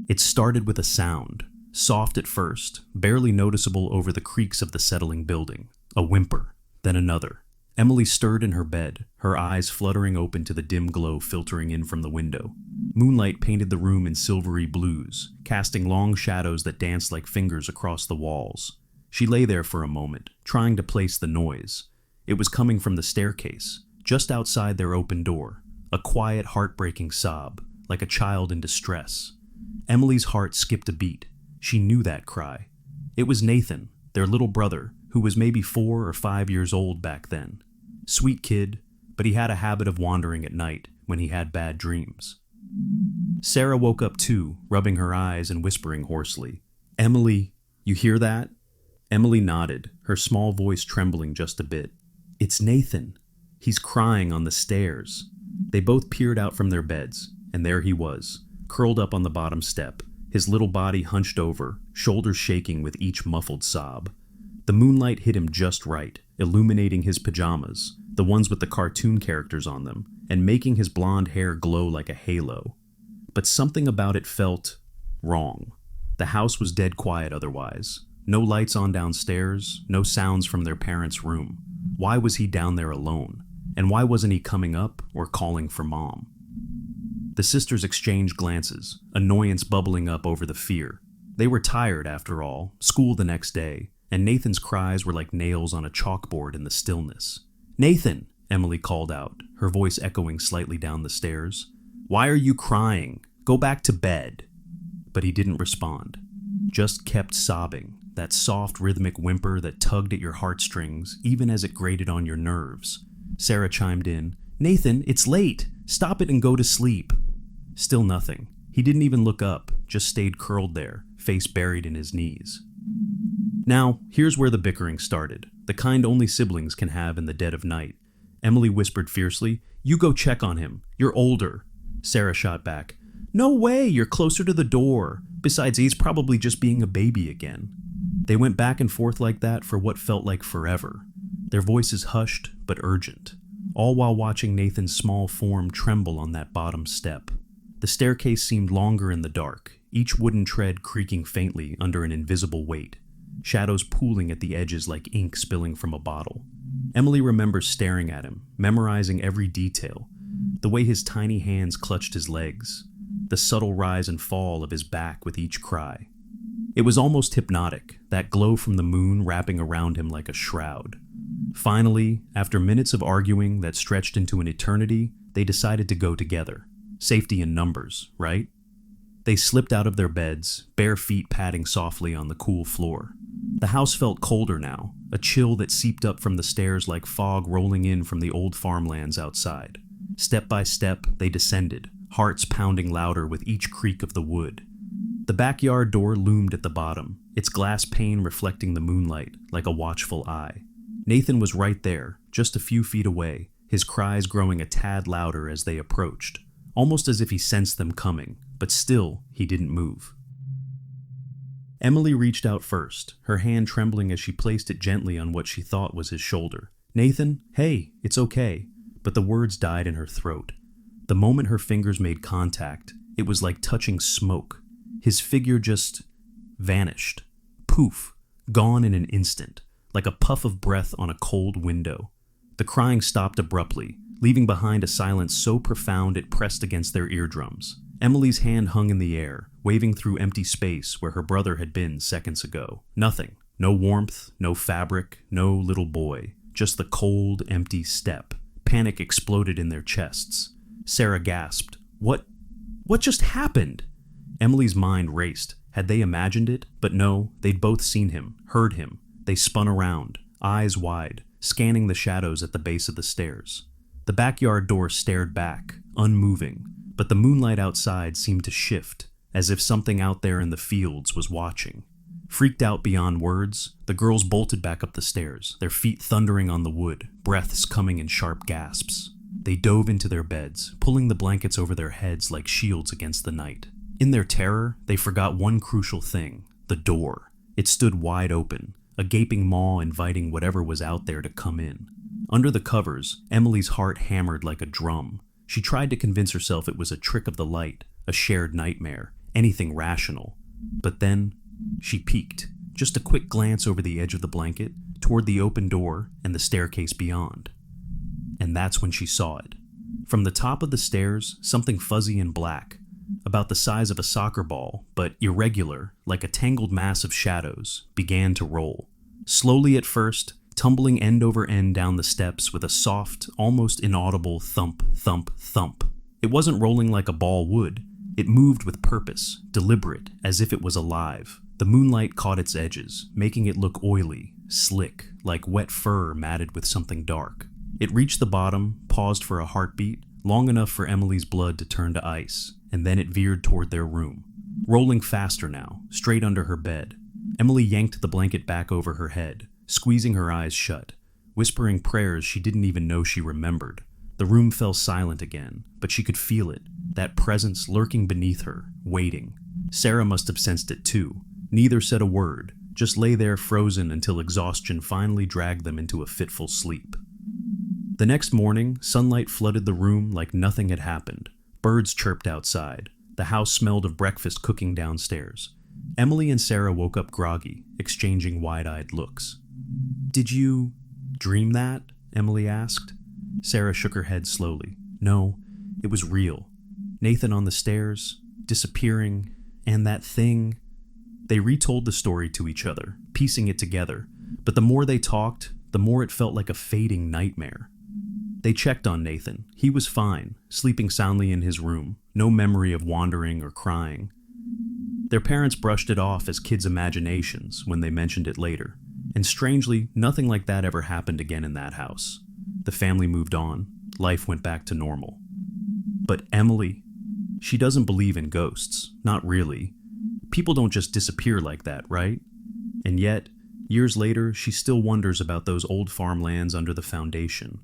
It started with a sound, soft at first, barely noticeable over the creaks of the settling building. A whimper, then another. Emily stirred in her bed, her eyes fluttering open to the dim glow filtering in from the window. Moonlight painted the room in silvery blues, casting long shadows that danced like fingers across the walls. She lay there for a moment, trying to place the noise. It was coming from the staircase, just outside their open door, a quiet, heartbreaking sob, like a child in distress. Emily's heart skipped a beat. She knew that cry. It was Nathan, their little brother, who was maybe 4 or 5 years old back then. Sweet kid, but he had a habit of wandering at night when he had bad dreams. Sarah woke up too, rubbing her eyes and whispering hoarsely, "Emily, you hear that?" Emily nodded, her small voice trembling just a bit. "It's Nathan. He's crying on the stairs." They both peered out from their beds, and there he was, curled up on the bottom step, his little body hunched over, shoulders shaking with each muffled sob. The moonlight hit him just right, illuminating his pajamas, the ones with the cartoon characters on them, and making his blonde hair glow like a halo. But something about it felt wrong. The house was dead quiet otherwise. No lights on downstairs, no sounds from their parents' room. Why was he down there alone? And why wasn't he coming up or calling for mom? The sisters exchanged glances, annoyance bubbling up over the fear. They were tired, after all, school the next day, and Nathan's cries were like nails on a chalkboard in the stillness. "Nathan!" Emily called out, her voice echoing slightly down the stairs. "Why are you crying? Go back to bed." But he didn't respond, just kept sobbing, that soft rhythmic whimper that tugged at your heartstrings even as it grated on your nerves. Sarah chimed in, "Nathan, it's late. Stop it and go to sleep." Still nothing. He didn't even look up, just stayed curled there, face buried in his knees. Now, here's where the bickering started, the kind only siblings can have in the dead of night. Emily whispered fiercely, "You go check on him. You're older." Sarah shot back, "No way, you're closer to the door. Besides, he's probably just being a baby again." They went back and forth like that for what felt like forever, their voices hushed but urgent, all while watching Nathan's small form tremble on that bottom step. The staircase seemed longer in the dark, each wooden tread creaking faintly under an invisible weight, shadows pooling at the edges like ink spilling from a bottle. Emily remembers staring at him, memorizing every detail, the way his tiny hands clutched his legs, the subtle rise and fall of his back with each cry. It was almost hypnotic, that glow from the moon wrapping around him like a shroud. Finally, after minutes of arguing that stretched into an eternity, they decided to go together. Safety in numbers, right? They slipped out of their beds, bare feet padding softly on the cool floor. The house felt colder now, a chill that seeped up from the stairs like fog rolling in from the old farmlands outside. Step by step, they descended, hearts pounding louder with each creak of the wood. The backyard door loomed at the bottom, its glass pane reflecting the moonlight like a watchful eye. Nathan was right there, just a few feet away, his cries growing a tad louder as they approached, almost as if he sensed them coming, but still, he didn't move. Emily reached out first, her hand trembling as she placed it gently on what she thought was his shoulder. "Nathan, hey, it's okay," but the words died in her throat. The moment her fingers made contact, it was like touching smoke. His figure just vanished. Poof, gone in an instant, like a puff of breath on a cold window. The crying stopped abruptly, leaving behind a silence so profound it pressed against their eardrums. Emily's hand hung in the air, waving through empty space where her brother had been seconds ago. Nothing. No warmth, no fabric, no little boy. Just the cold, empty step. Panic exploded in their chests. Sarah gasped. What just happened?" Emily's mind raced. Had they imagined it? But no, they'd both seen him, heard him. They spun around, eyes wide, scanning the shadows at the base of the stairs. The backyard door stared back, unmoving, but the moonlight outside seemed to shift, as if something out there in the fields was watching. Freaked out beyond words, the girls bolted back up the stairs, their feet thundering on the wood, breaths coming in sharp gasps. They dove into their beds, pulling the blankets over their heads like shields against the night. In their terror, they forgot one crucial thing: the door. It stood wide open, a gaping maw inviting whatever was out there to come in. Under the covers, Emily's heart hammered like a drum. She tried to convince herself it was a trick of the light, a shared nightmare, anything rational. But then, she peeked, just a quick glance over the edge of the blanket, toward the open door and the staircase beyond. And that's when she saw it. From the top of the stairs, something fuzzy and black, about the size of a soccer ball, but irregular, like a tangled mass of shadows, began to roll. Slowly at first, tumbling end over end down the steps with a soft, almost inaudible thump, thump, thump. It wasn't rolling like a ball would. It moved with purpose, deliberate, as if it was alive. The moonlight caught its edges, making it look oily, slick, like wet fur matted with something dark. It reached the bottom, paused for a heartbeat, long enough for Emily's blood to turn to ice, and then it veered toward their room. Rolling faster now, straight under her bed. Emily yanked the blanket back over her head, squeezing her eyes shut, whispering prayers she didn't even know she remembered. The room fell silent again, but she could feel it, that presence lurking beneath her, waiting. Sarah must have sensed it too. Neither said a word, just lay there frozen until exhaustion finally dragged them into a fitful sleep. The next morning, sunlight flooded the room like nothing had happened. Birds chirped outside. The house smelled of breakfast cooking downstairs. Emily and Sarah woke up groggy, exchanging wide-eyed looks. "Did you dream that?" Emily asked. Sarah shook her head slowly. "No, it was real. Nathan on the stairs, disappearing, and that thing." They retold the story to each other, piecing it together, but the more they talked, the more it felt like a fading nightmare. They checked on Nathan. He was fine, sleeping soundly in his room, no memory of wandering or crying. Their parents brushed it off as kids' imaginations when they mentioned it later, and strangely, nothing like that ever happened again in that house. The family moved on. Life went back to normal. But Emily, she doesn't believe in ghosts. Not really. People don't just disappear like that, right? And yet, years later, she still wonders about those old farmlands under the foundation.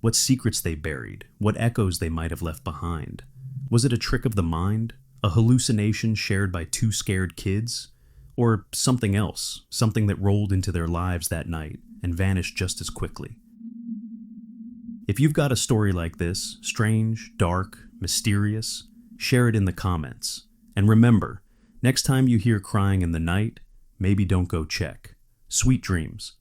What secrets they buried, what echoes they might have left behind. Was it a trick of the mind? A hallucination shared by two scared kids? Or something else, something that rolled into their lives that night and vanished just as quickly? If you've got a story like this, strange, dark, mysterious, share it in the comments. And remember, next time you hear crying in the night, maybe don't go check. Sweet dreams.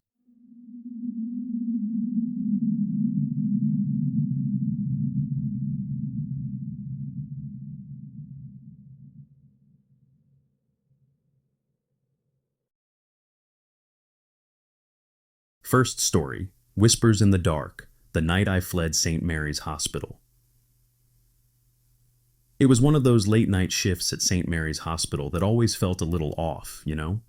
First story, Whispers in the Dark, the night I fled St. Mary's Hospital. It was one of those late-night shifts at St. Mary's Hospital that always felt a little off, you know?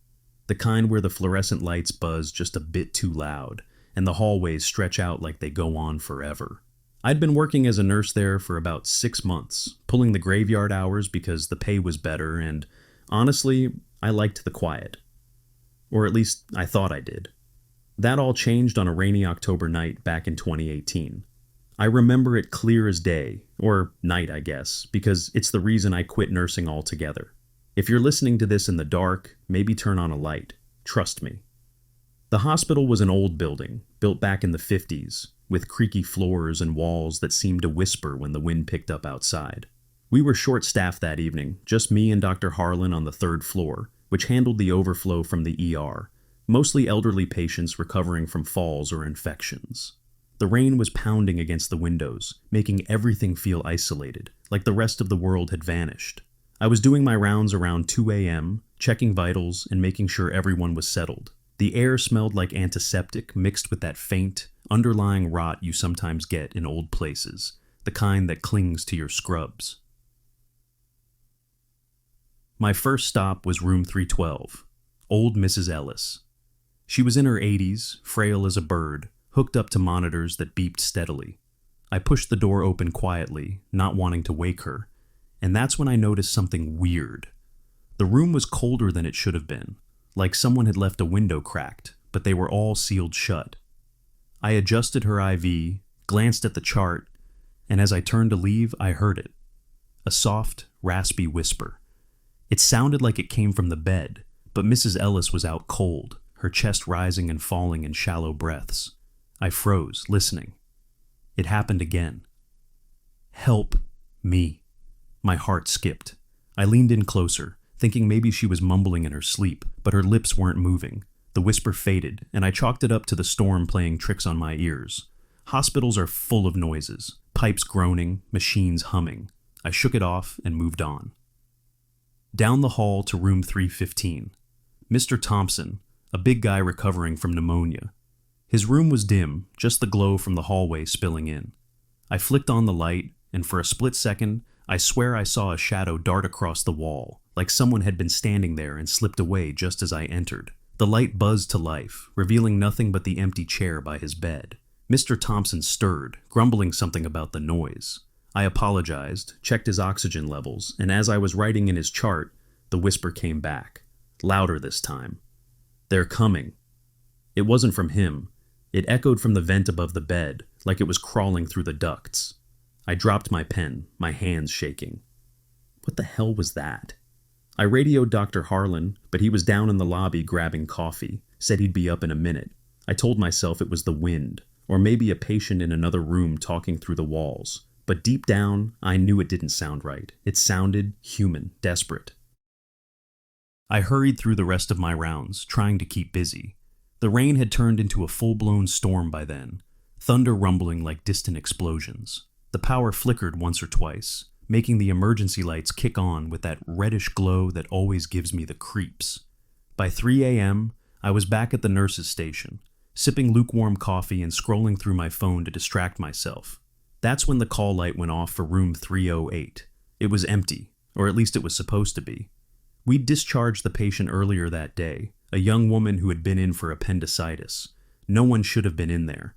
The kind where the fluorescent lights buzz just a bit too loud, and the hallways stretch out like they go on forever. I'd been working as a nurse there for about 6 months, pulling the graveyard hours because the pay was better, and honestly, I liked the quiet. Or at least I thought I did. That all changed on a rainy October night back in 2018. I remember it clear as day, or night I guess, because it's the reason I quit nursing altogether. If you're listening to this in the dark, maybe turn on a light. Trust me. The hospital was an old building, built back in the 50s, with creaky floors and walls that seemed to whisper when the wind picked up outside. We were short-staffed that evening, just me and Dr. Harlan on the 3rd floor, which handled the overflow from the ER, mostly elderly patients recovering from falls or infections. The rain was pounding against the windows, making everything feel isolated, like the rest of the world had vanished. I was doing my rounds around 2 a.m., checking vitals and making sure everyone was settled. The air smelled like antiseptic mixed with that faint, underlying rot you sometimes get in old places, the kind that clings to your scrubs. My first stop was room 312, old Mrs. Ellis. She was in her 80s, frail as a bird, hooked up to monitors that beeped steadily. I pushed the door open quietly, not wanting to wake her, and that's when I noticed something weird. The room was colder than it should have been, like someone had left a window cracked, but they were all sealed shut. I adjusted her IV, glanced at the chart, and as I turned to leave, I heard it. A soft, raspy whisper. It sounded like it came from the bed, but Mrs. Ellis was out cold, her chest rising and falling in shallow breaths. I froze, listening. It happened again. Help me. My heart skipped. I leaned in closer, thinking maybe she was mumbling in her sleep, but her lips weren't moving. The whisper faded, and I chalked it up to the storm playing tricks on my ears. Hospitals are full of noises, pipes groaning, machines humming. I shook it off and moved on. Down the hall to room 315. Mr. Thompson, a big guy recovering from pneumonia. His room was dim, just the glow from the hallway spilling in. I flicked on the light, and for a split second, I swear I saw a shadow dart across the wall, like someone had been standing there and slipped away just as I entered. The light buzzed to life, revealing nothing but the empty chair by his bed. Mr. Thompson stirred, grumbling something about the noise. I apologized, checked his oxygen levels, and as I was writing in his chart, the whisper came back, louder this time. They're coming. It wasn't from him. It echoed from the vent above the bed, like it was crawling through the ducts. I dropped my pen, my hands shaking. What the hell was that? I radioed Dr. Harlan, but he was down in the lobby grabbing coffee, said he'd be up in a minute. I told myself it was the wind, or maybe a patient in another room talking through the walls. But deep down, I knew it didn't sound right. It sounded human, desperate. I hurried through the rest of my rounds, trying to keep busy. The rain had turned into a full-blown storm by then, thunder rumbling like distant explosions. The power flickered once or twice, making the emergency lights kick on with that reddish glow that always gives me the creeps. By 3 a.m., I was back at the nurse's station, sipping lukewarm coffee and scrolling through my phone to distract myself. That's when the call light went off for room 308. It was empty, or at least it was supposed to be. We'd discharged the patient earlier that day, a young woman who had been in for appendicitis. No one should have been in there.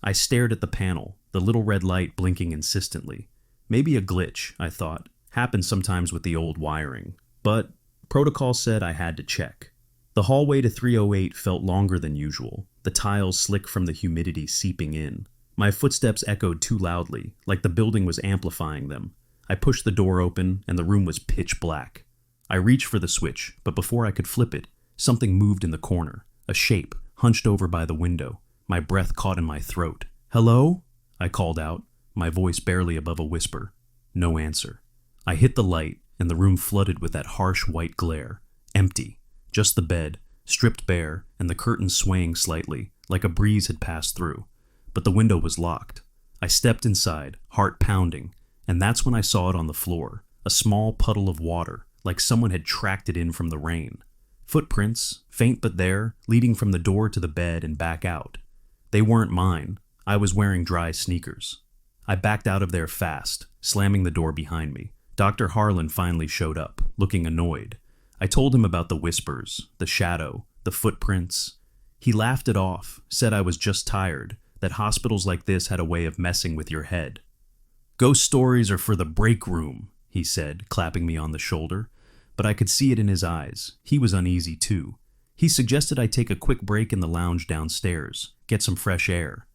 I stared at the panel, the little red light blinking insistently. Maybe a glitch, I thought. Happens sometimes with the old wiring. But protocol said I had to check. The hallway to 308 felt longer than usual, the tiles slick from the humidity seeping in. My footsteps echoed too loudly, like the building was amplifying them. I pushed the door open, and the room was pitch black. I reached for the switch, but before I could flip it, something moved in the corner, a shape, hunched over by the window. My breath caught in my throat. "Hello?" I called out, my voice barely above a whisper. No answer. I hit the light, and the room flooded with that harsh white glare. Empty. Just the bed, stripped bare, and the curtains swaying slightly, like a breeze had passed through. But the window was locked. I stepped inside, heart pounding, and that's when I saw it on the floor, a small puddle of water, like someone had tracked it in from the rain. Footprints, faint but there, leading from the door to the bed and back out. They weren't mine. I was wearing dry sneakers. I backed out of there fast, slamming the door behind me. Dr. Harlan finally showed up, looking annoyed. I told him about the whispers, the shadow, the footprints. He laughed it off, said I was just tired, that hospitals like this had a way of messing with your head. "Ghost stories are for the break room," he said, clapping me on the shoulder, but I could see it in his eyes. He was uneasy too. He suggested I take a quick break in the lounge downstairs, get some fresh air.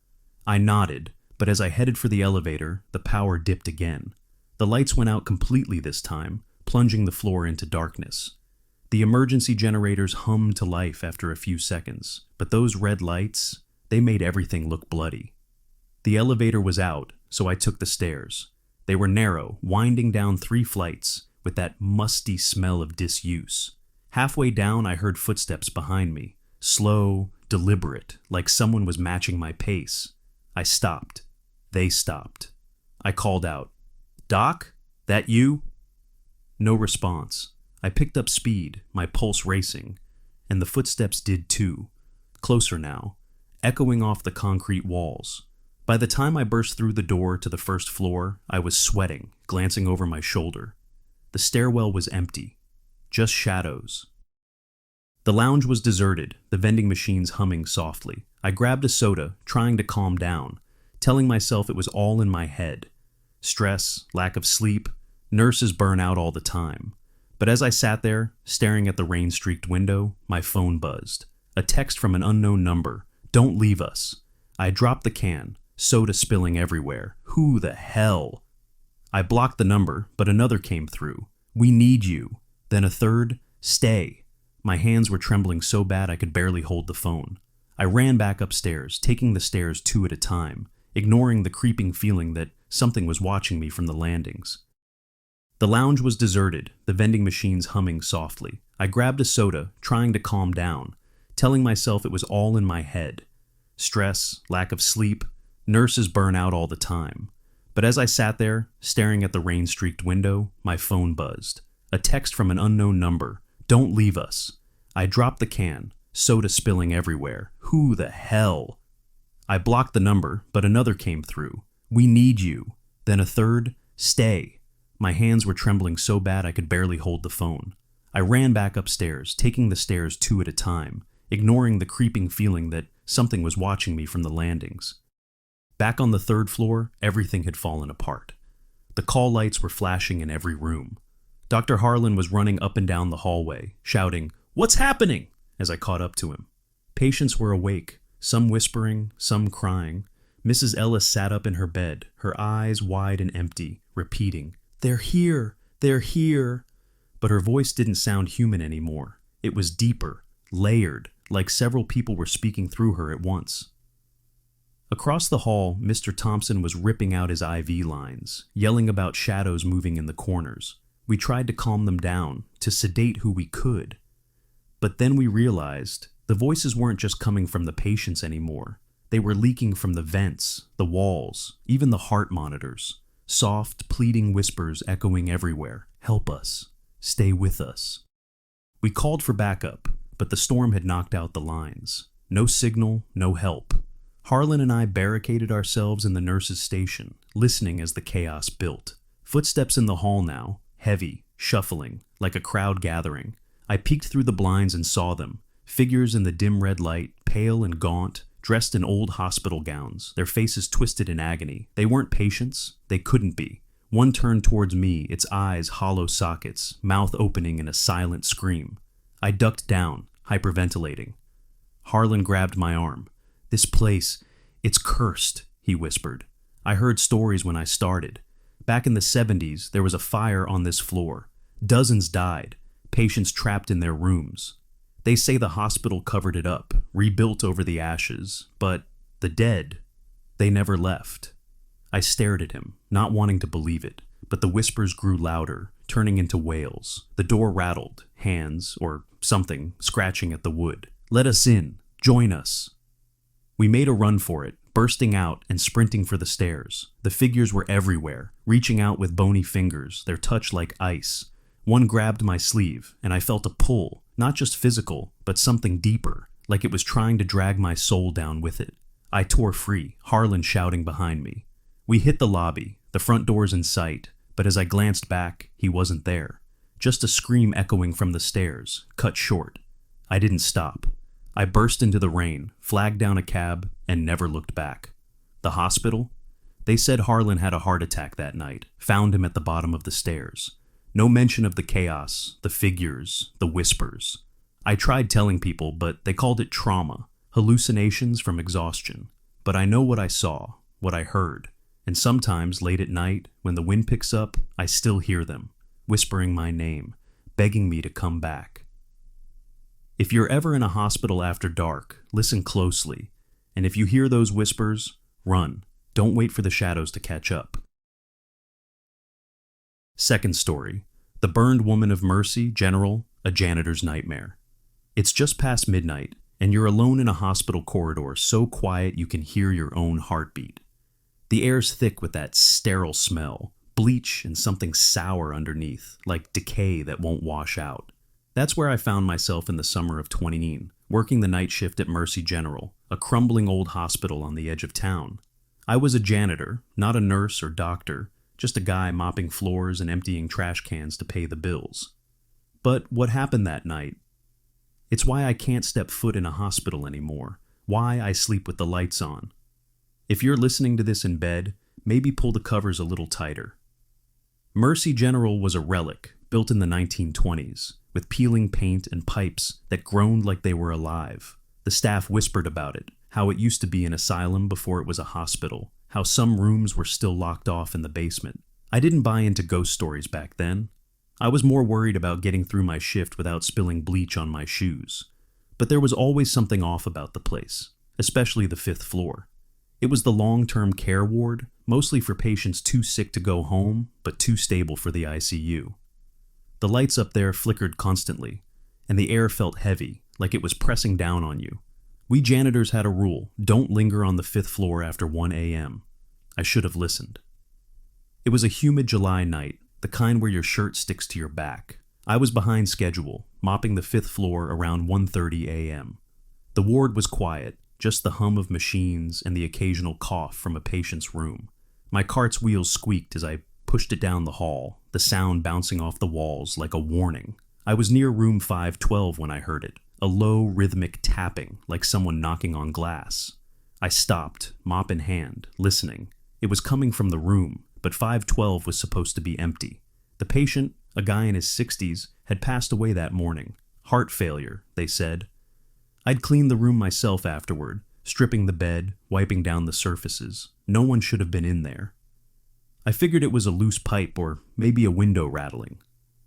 I nodded, but as I headed for the elevator, the power dipped again. The lights went out completely this time, plunging the floor into darkness. The emergency generators hummed to life after a few seconds, but those red lights, they made everything look bloody. The elevator was out, so I took the stairs. They were narrow, winding down 3 flights, with that musty smell of disuse. Halfway down, I heard footsteps behind me, slow, deliberate, like someone was matching my pace. I stopped. They stopped. I called out, "Doc, that you?" No response. I picked up speed, my pulse racing, and the footsteps did too, closer now, echoing off the concrete walls. By the time I burst through the door to the first floor, I was sweating, glancing over my shoulder. The stairwell was empty, just shadows. The lounge was deserted, the vending machines humming softly. I grabbed a soda, trying to calm down, telling myself it was all in my head. Stress, lack of sleep, nurses burn out all the time. But as I sat there, staring at the rain-streaked window, my phone buzzed. A text from an unknown number. "Don't leave us." I dropped the can, soda spilling everywhere. Who the hell? I blocked the number, but another came through. "We need you." Then a third, "Stay." My hands were trembling so bad I could barely hold the phone. I ran back upstairs, taking the stairs 2 at a time, ignoring the creeping feeling that something was watching me from the landings. The lounge was deserted, the vending machines humming softly. I grabbed a soda, trying to calm down, telling myself it was all in my head. Stress, lack of sleep, nurses burn out all the time. But as I sat there, staring at the rain-streaked window, my phone buzzed. A text from an unknown number. "Don't leave us." I dropped the can, soda spilling everywhere. Who the hell? I blocked the number, but another came through. "We need you." Then a third, "Stay." My hands were trembling so bad I could barely hold the phone. I ran back upstairs, taking the stairs 2 at a time, ignoring the creeping feeling that something was watching me from the landings. Back on the 3rd floor, everything had fallen apart. The call lights were flashing in every room. Dr. Harlan was running up and down the hallway, shouting, "What's happening?" as I caught up to him. Patients were awake, some whispering, some crying. Mrs. Ellis sat up in her bed, her eyes wide and empty, repeating, "They're here! They're here!" But her voice didn't sound human anymore. It was deeper, layered, like several people were speaking through her at once. Across the hall, Mr. Thompson was ripping out his IV lines, yelling about shadows moving in the corners. We tried to calm them down, to sedate who we could. But then we realized the voices weren't just coming from the patients anymore. They were leaking from the vents, the walls, even the heart monitors. Soft, pleading whispers echoing everywhere. "Help us. Stay with us." We called for backup, but the storm had knocked out the lines. No signal, no help. Harlan and I barricaded ourselves in the nurse's station, listening as the chaos built. Footsteps in the hall now, heavy, shuffling, like a crowd gathering. I peeked through the blinds and saw them, figures in the dim red light, pale and gaunt, dressed in old hospital gowns, their faces twisted in agony. They weren't patients. They couldn't be. One turned towards me, its eyes hollow sockets, mouth opening in a silent scream. I ducked down, hyperventilating. Harlan grabbed my arm. "This place, it's cursed," he whispered. "I heard stories when I started. Back in the 70s, there was a fire on this floor. Dozens died, patients trapped in their rooms. They say the hospital covered it up, rebuilt over the ashes, but the dead, they never left." I stared at him, not wanting to believe it, but the whispers grew louder, turning into wails. The door rattled, hands, or something, scratching at the wood. "Let us in. Join us." We made a run for it, bursting out and sprinting for the stairs. The figures were everywhere, reaching out with bony fingers, their touch like ice. One grabbed my sleeve, and I felt a pull, not just physical, but something deeper, like it was trying to drag my soul down with it. I tore free, Harlan shouting behind me. We hit the lobby, the front doors in sight, but as I glanced back, he wasn't there. Just a scream echoing from the stairs, cut short. I didn't stop. I burst into the rain, flagged down a cab, and never looked back. The hospital? They said Harlan had a heart attack that night, found him at the bottom of the stairs. No mention of the chaos, the figures, the whispers. I tried telling people, but they called it trauma, hallucinations from exhaustion. But I know what I saw, what I heard, and sometimes late at night, when the wind picks up, I still hear them, whispering my name, begging me to come back. If you're ever in a hospital after dark, listen closely, and if you hear those whispers, run. Don't wait for the shadows to catch up. Second story, The Burned Woman of Mercy, General, a Janitor's Nightmare. It's just past midnight, and you're alone in a hospital corridor so quiet you can hear your own heartbeat. The air's thick with that sterile smell, bleach and something sour underneath, like decay that won't wash out. That's where I found myself in the summer of 2019, working the night shift at Mercy General, a crumbling old hospital on the edge of town. I was a janitor, not a nurse or doctor, just a guy mopping floors and emptying trash cans to pay the bills. But what happened that night? It's why I can't step foot in a hospital anymore, why I sleep with the lights on. If you're listening to this in bed, maybe pull the covers a little tighter. Mercy General was a relic, built in the 1920s, with peeling paint and pipes that groaned like they were alive. The staff whispered about it, how it used to be an asylum before it was a hospital, how some rooms were still locked off in the basement. I didn't buy into ghost stories back then. I was more worried about getting through my shift without spilling bleach on my shoes. But there was always something off about the place, especially the 5th floor. It was the long-term care ward, mostly for patients too sick to go home, but too stable for the ICU. The lights up there flickered constantly, and the air felt heavy, like it was pressing down on you. We janitors had a rule, don't linger on the 5th floor after 1 a.m. I should have listened. It was a humid July night, the kind where your shirt sticks to your back. I was behind schedule, mopping the 5th floor around 1:30 a.m. The ward was quiet, just the hum of machines and the occasional cough from a patient's room. My cart's wheels squeaked as I pushed it down the hall, the sound bouncing off the walls like a warning. I was near room 512 when I heard it, a low, rhythmic tapping like someone knocking on glass. I stopped, mop in hand, listening. It was coming from the room, but 512 was supposed to be empty. The patient, a guy in his 60s, had passed away that morning. Heart failure, they said. I'd cleaned the room myself afterward, stripping the bed, wiping down the surfaces. No one should have been in there. I figured it was a loose pipe or maybe a window rattling.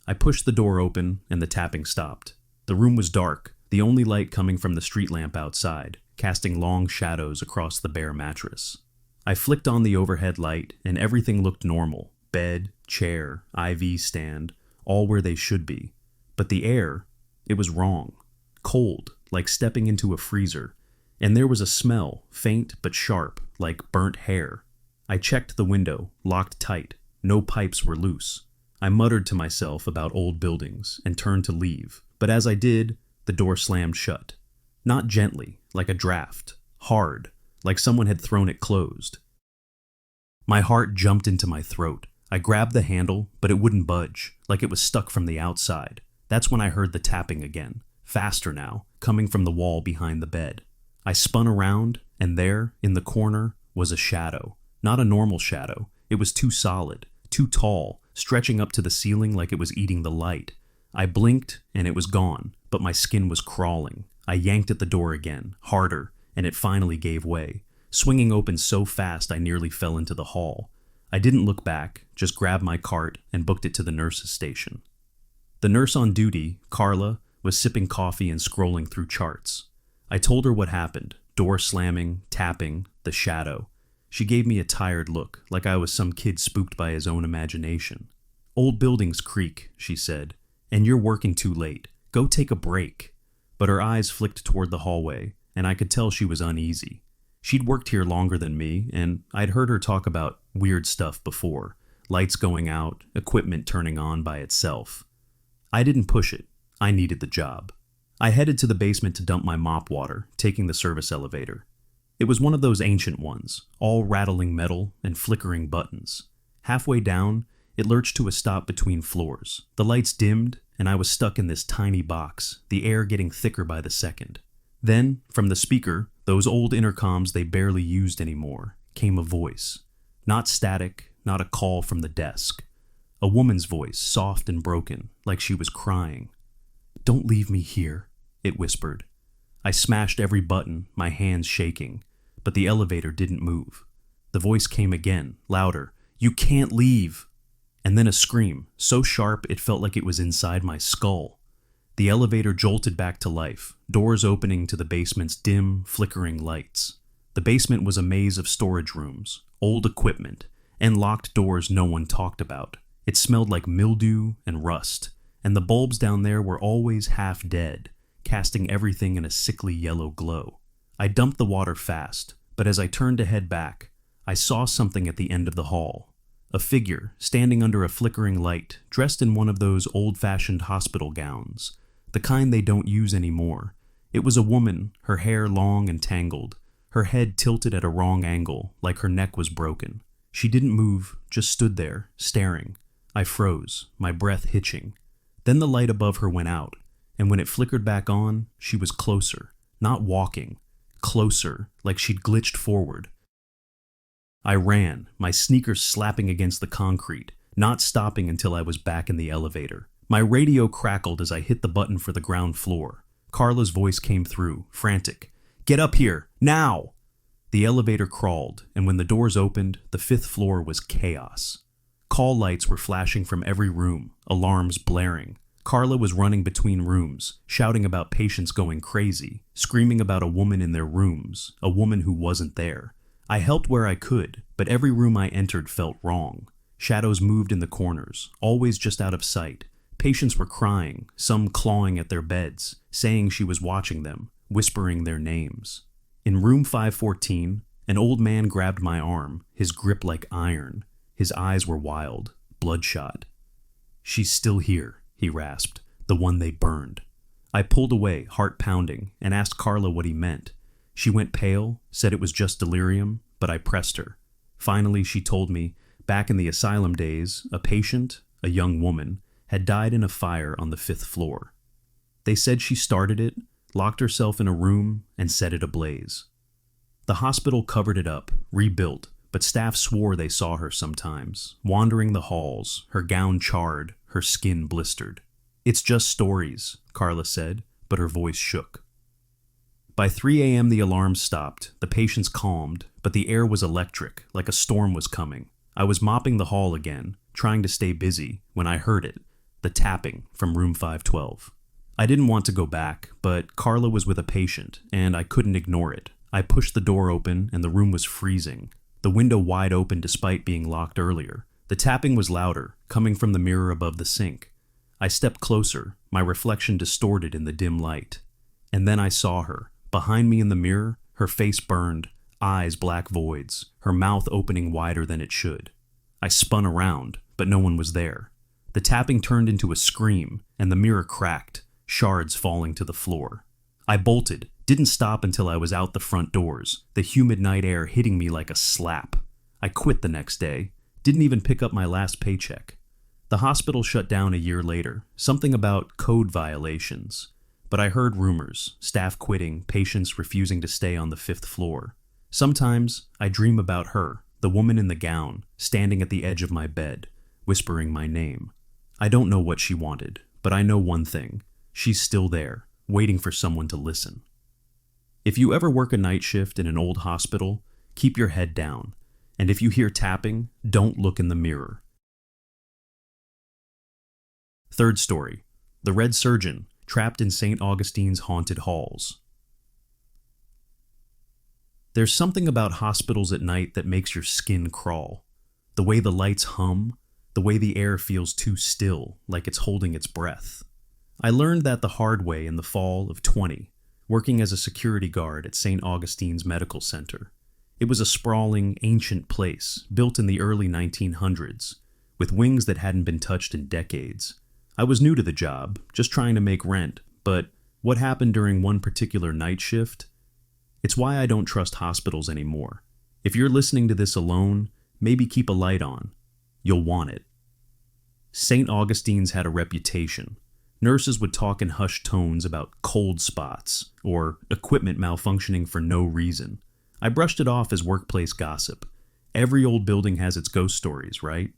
I pushed the door open and the tapping stopped. The room was dark, the only light coming from the street lamp outside, casting long shadows across the bare mattress. I flicked on the overhead light and everything looked normal. Bed, chair, IV stand, all where they should be. But the air, it was wrong. Cold, like stepping into a freezer. And there was a smell, faint but sharp, like burnt hair. I checked the window, locked tight. No pipes were loose. I muttered to myself about old buildings and turned to leave. But as I did, the door slammed shut. Not gently, like a draft. Hard, like someone had thrown it closed. My heart jumped into my throat. I grabbed the handle, but it wouldn't budge, like it was stuck from the outside. That's when I heard the tapping again, faster now, coming from the wall behind the bed. I spun around, and there, in the corner, was a shadow. Not a normal shadow. It was too solid, too tall, stretching up to the ceiling like it was eating the light. I blinked, and it was gone, but my skin was crawling. I yanked at the door again, harder, and it finally gave way, swinging open so fast I nearly fell into the hall. I didn't look back, just grabbed my cart and booked it to the nurse's station. The nurse on duty, Carla, was sipping coffee and scrolling through charts. I told her what happened, door slamming, tapping, the shadow. She gave me a tired look, like I was some kid spooked by his own imagination. Old buildings creak, she said, and you're working too late. Go take a break. But her eyes flicked toward the hallway, and I could tell she was uneasy. She'd worked here longer than me, and I'd heard her talk about weird stuff before. Lights going out, equipment turning on by itself. I didn't push it. I needed the job. I headed to the basement to dump my mop water, taking the service elevator. It was one of those ancient ones, all rattling metal and flickering buttons. Halfway down, it lurched to a stop between floors. The lights dimmed, and I was stuck in this tiny box, the air getting thicker by the second. Then, from the speaker, those old intercoms they barely used anymore, came a voice. Not static, not a call from the desk. A woman's voice, soft and broken, like she was crying. "Don't leave me here," it whispered. I smashed every button, my hands shaking, but the elevator didn't move. The voice came again, louder. "You can't leave!" And then a scream, so sharp it felt like it was inside my skull. The elevator jolted back to life, doors opening to the basement's dim, flickering lights. The basement was a maze of storage rooms, old equipment, and locked doors no one talked about. It smelled like mildew and rust, and the bulbs down there were always half dead, casting everything in a sickly yellow glow. I dumped the water fast, but as I turned to head back, I saw something at the end of the hall. A figure, standing under a flickering light, dressed in one of those old-fashioned hospital gowns, the kind they don't use anymore. It was a woman, her hair long and tangled, her head tilted at a wrong angle, like her neck was broken. She didn't move, just stood there, staring. I froze, my breath hitching. Then the light above her went out, and when it flickered back on, she was closer, not walking, closer, like she'd glitched forward. I ran, my sneakers slapping against the concrete, not stopping until I was back in the elevator. My radio crackled as I hit the button for the ground floor. Carla's voice came through, frantic. "Get up here, now!" The elevator crawled, and when the doors opened, the 5th floor was chaos. Call lights were flashing from every room, alarms blaring. Carla was running between rooms, shouting about patients going crazy, screaming about a woman in their rooms, a woman who wasn't there. I helped where I could, but every room I entered felt wrong. Shadows moved in the corners, always just out of sight. Patients were crying, some clawing at their beds, saying she was watching them, whispering their names. In room 514, an old man grabbed my arm, his grip like iron. His eyes were wild, bloodshot. "She's still here," he rasped, "the one they burned." I pulled away, heart pounding, and asked Carla what he meant. She went pale, said it was just delirium, but I pressed her. Finally, she told me, back in the asylum days, a patient, a young woman, had died in a fire on the 5th floor. They said she started it, locked herself in a room, and set it ablaze. The hospital covered it up, rebuilt, but staff swore they saw her sometimes, wandering the halls, her gown charred, her skin blistered. "It's just stories," Carla said, but her voice shook. By 3 a.m. the alarms stopped, the patients calmed, but the air was electric, like a storm was coming. I was mopping the hall again, trying to stay busy, when I heard it, the tapping from room 512. I didn't want to go back, but Carla was with a patient, and I couldn't ignore it. I pushed the door open, and the room was freezing, the window wide open despite being locked earlier. The tapping was louder, coming from the mirror above the sink. I stepped closer, my reflection distorted in the dim light. And then I saw her, behind me in the mirror, her face burned, eyes black voids, her mouth opening wider than it should. I spun around, but no one was there. The tapping turned into a scream, and the mirror cracked, shards falling to the floor. I bolted, didn't stop until I was out the front doors, the humid night air hitting me like a slap. I quit the next day, didn't even pick up my last paycheck. The hospital shut down a year later, something about code violations. But I heard rumors, staff quitting, patients refusing to stay on the 5th floor. Sometimes I dream about her, the woman in the gown, standing at the edge of my bed, whispering my name. I don't know what she wanted, but I know one thing. She's still there, waiting for someone to listen. If you ever work a night shift in an old hospital, keep your head down. And if you hear tapping, don't look in the mirror. Third story. The Red Surgeon, trapped in St. Augustine's haunted halls. There's something about hospitals at night that makes your skin crawl. The way the lights hum, the way the air feels too still, like it's holding its breath. I learned that the hard way in the fall of 20, working as a security guard at St. Augustine's Medical Center. It was a sprawling, ancient place, built in the early 1900s, with wings that hadn't been touched in decades. I was new to the job, just trying to make rent, but what happened during one particular night shift? It's why I don't trust hospitals anymore. If you're listening to this alone, maybe keep a light on. You'll want it. St. Augustine's had a reputation. Nurses would talk in hushed tones about cold spots or equipment malfunctioning for no reason. I brushed it off as workplace gossip. Every old building has its ghost stories, right?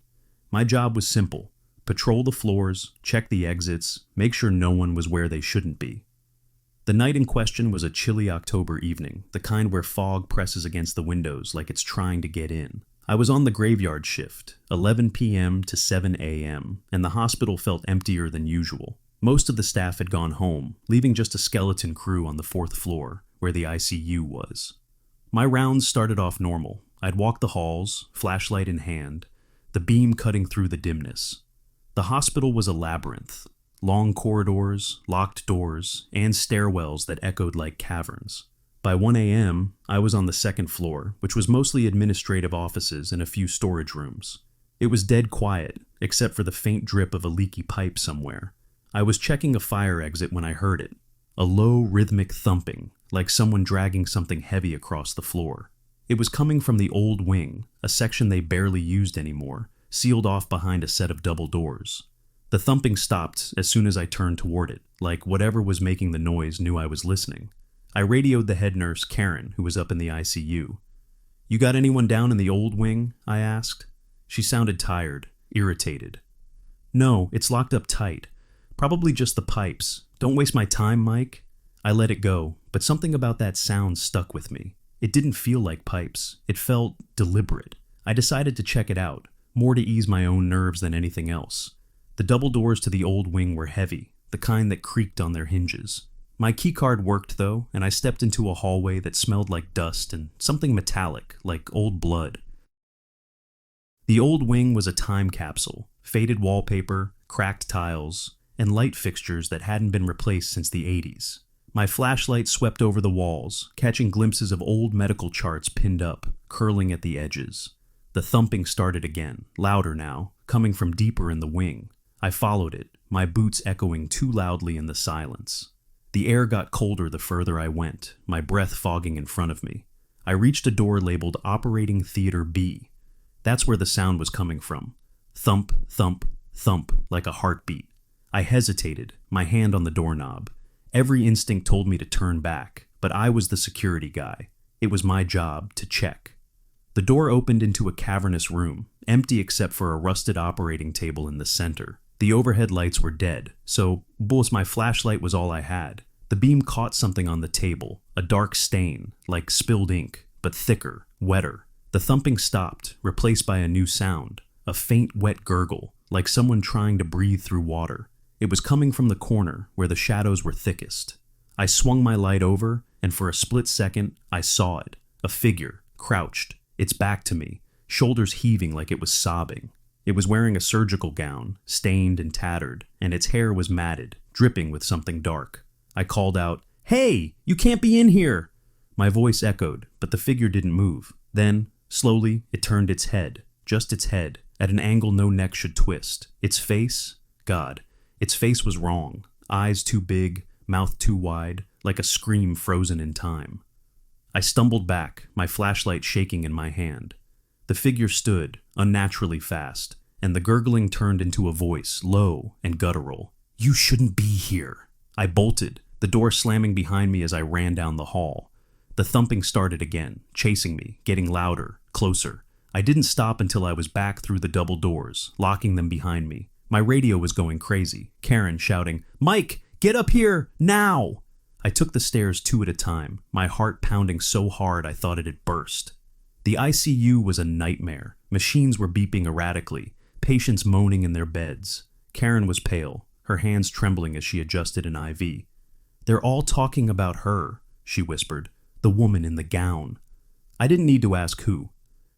My job was simple. Patrol the floors, check the exits, make sure no one was where they shouldn't be. The night in question was a chilly October evening, the kind where fog presses against the windows like it's trying to get in. I was on the graveyard shift, 11 p.m. to 7 a.m., and the hospital felt emptier than usual. Most of the staff had gone home, leaving just a skeleton crew on the 4th floor, where the ICU was. My rounds started off normal. I'd walk the halls, flashlight in hand, the beam cutting through the dimness. The hospital was a labyrinth. Long corridors, locked doors, and stairwells that echoed like caverns. By 1 a.m., I was on the 2nd floor, which was mostly administrative offices and a few storage rooms. It was dead quiet, except for the faint drip of a leaky pipe somewhere. I was checking a fire exit when I heard it. A low, rhythmic thumping, like someone dragging something heavy across the floor. It was coming from the old wing, a section they barely used anymore, sealed off behind a set of double doors. The thumping stopped as soon as I turned toward it, like whatever was making the noise knew I was listening. I radioed the head nurse, Karen, who was up in the ICU. "You got anyone down in the old wing?" I asked. She sounded tired, irritated. "No, it's locked up tight. Probably just the pipes. Don't waste my time, Mike." I let it go, but something about that sound stuck with me. It didn't feel like pipes. It felt deliberate. I decided to check it out, more to ease my own nerves than anything else. The double doors to the old wing were heavy, the kind that creaked on their hinges. My keycard worked though, and I stepped into a hallway that smelled like dust and something metallic, like old blood. The old wing was a time capsule, faded wallpaper, cracked tiles, and light fixtures that hadn't been replaced since the 80s. My flashlight swept over the walls, catching glimpses of old medical charts pinned up, curling at the edges. The thumping started again, louder now, coming from deeper in the wing. I followed it, my boots echoing too loudly in the silence. The air got colder the further I went, my breath fogging in front of me. I reached a door labeled Operating Theater B. That's where the sound was coming from. Thump, thump, thump, like a heartbeat. I hesitated, my hand on the doorknob. Every instinct told me to turn back, but I was the security guy. It was my job to check. The door opened into a cavernous room, empty except for a rusted operating table in the center. The overhead lights were dead, so my flashlight was all I had. The beam caught something on the table, a dark stain, like spilled ink, but thicker, wetter. The thumping stopped, replaced by a new sound, a faint wet gurgle, like someone trying to breathe through water. It was coming from the corner, where the shadows were thickest. I swung my light over, and for a split second, I saw it. A figure, crouched, its back to me, shoulders heaving like it was sobbing. It was wearing a surgical gown, stained and tattered, and its hair was matted, dripping with something dark. I called out, "Hey, you can't be in here!" My voice echoed, but the figure didn't move. Then, slowly, it turned its head, just its head, at an angle no neck should twist. Its face, God, its face was wrong. Eyes too big, mouth too wide, like a scream frozen in time. I stumbled back, my flashlight shaking in my hand. The figure stood, unnaturally fast, and the gurgling turned into a voice, low and guttural. "You shouldn't be here." I bolted, the door slamming behind me as I ran down the hall. The thumping started again, chasing me, getting louder, closer. I didn't stop until I was back through the double doors, locking them behind me. My radio was going crazy, Karen shouting, "Mike, get up here, now!" I took the stairs 2 at a time, my heart pounding so hard I thought it had burst. The ICU was a nightmare. Machines were beeping erratically, patients moaning in their beds. Karen was pale, her hands trembling as she adjusted an IV. "They're all talking about her," she whispered, "the woman in the gown." I didn't need to ask who.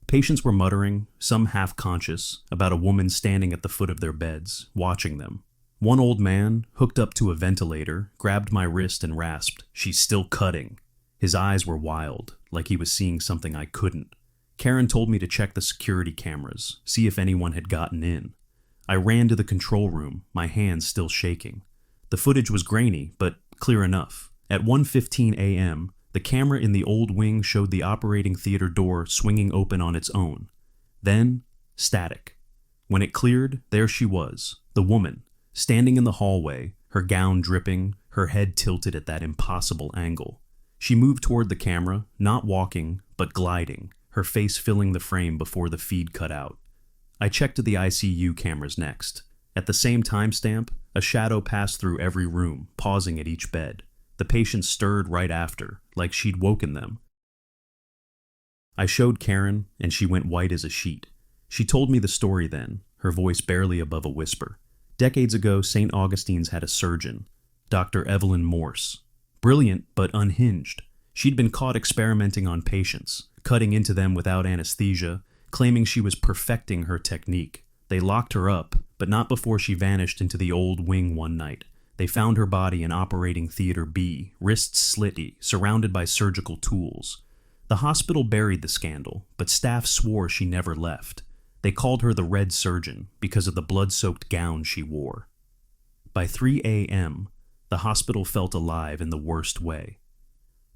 Patients were muttering, some half-conscious, about a woman standing at the foot of their beds, watching them. One old man, hooked up to a ventilator, grabbed my wrist and rasped, "She's still cutting." His eyes were wild, like he was seeing something I couldn't. Karen told me to check the security cameras, see if anyone had gotten in. I ran to the control room, my hands still shaking. The footage was grainy, but clear enough. At 1:15 a.m., the camera in the old wing showed the operating theater door swinging open on its own. Then, static. When it cleared, there she was, the woman, standing in the hallway, her gown dripping, her head tilted at that impossible angle. She moved toward the camera, not walking, but gliding, her face filling the frame before the feed cut out. I checked the ICU cameras next. At the same timestamp, a shadow passed through every room, pausing at each bed. The patient stirred right after, like she'd woken them. I showed Karen, and she went white as a sheet. She told me the story then, her voice barely above a whisper. Decades ago, St. Augustine's had a surgeon, Dr. Evelyn Morse. Brilliant, but unhinged. She'd been caught experimenting on patients, cutting into them without anesthesia, claiming she was perfecting her technique. They locked her up, but not before she vanished into the old wing one night. They found her body in Operating Theater B, wrists slitty, surrounded by surgical tools. The hospital buried the scandal, but staff swore she never left. They called her the Red Surgeon because of the blood-soaked gown she wore. By 3 a.m., the hospital felt alive in the worst way.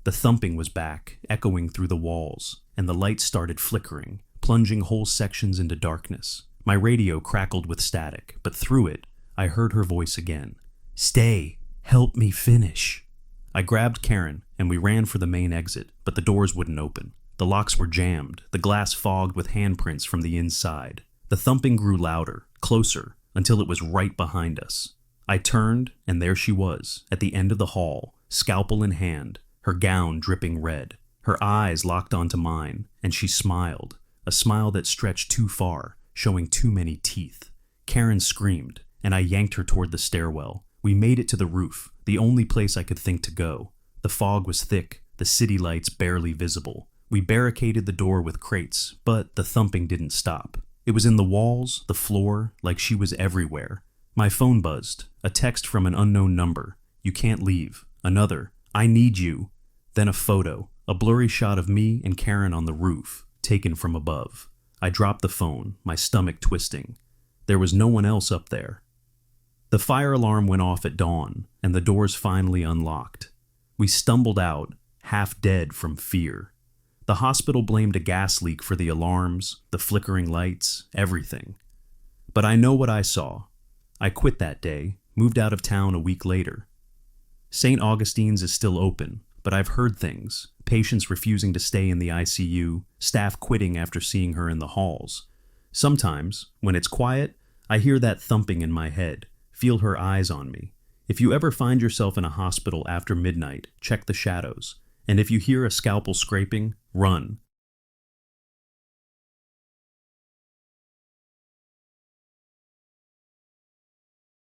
The thumping was back, echoing through the walls, and the lights started flickering, plunging whole sections into darkness. My radio crackled with static, but through it, I heard her voice again. "Stay, help me finish." I grabbed Karen, and we ran for the main exit, but the doors wouldn't open. The locks were jammed, the glass fogged with handprints from the inside. The thumping grew louder, closer, until it was right behind us. I turned, and there she was, at the end of the hall, scalpel in hand, her gown dripping red. Her eyes locked onto mine, and she smiled, a smile that stretched too far, showing too many teeth. Karen screamed, and I yanked her toward the stairwell. We made it to the roof, the only place I could think to go. The fog was thick, the city lights barely visible. We barricaded the door with crates, but the thumping didn't stop. It was in the walls, the floor, like she was everywhere. My phone buzzed, a text from an unknown number. "You can't leave." Another, "I need you." Then a photo, a blurry shot of me and Karen on the roof, taken from above. I dropped the phone, my stomach twisting. There was no one else up there. The fire alarm went off at dawn, and the doors finally unlocked. We stumbled out, half dead from fear. The hospital blamed a gas leak for the alarms, the flickering lights, everything. But I know what I saw. I quit that day, moved out of town a week later. St. Augustine's is still open, but I've heard things. Patients refusing to stay in the ICU, staff quitting after seeing her in the halls. Sometimes, when it's quiet, I hear that thumping in my head, feel her eyes on me. If you ever find yourself in a hospital after midnight, check the shadows. And if you hear a scalpel scraping, run.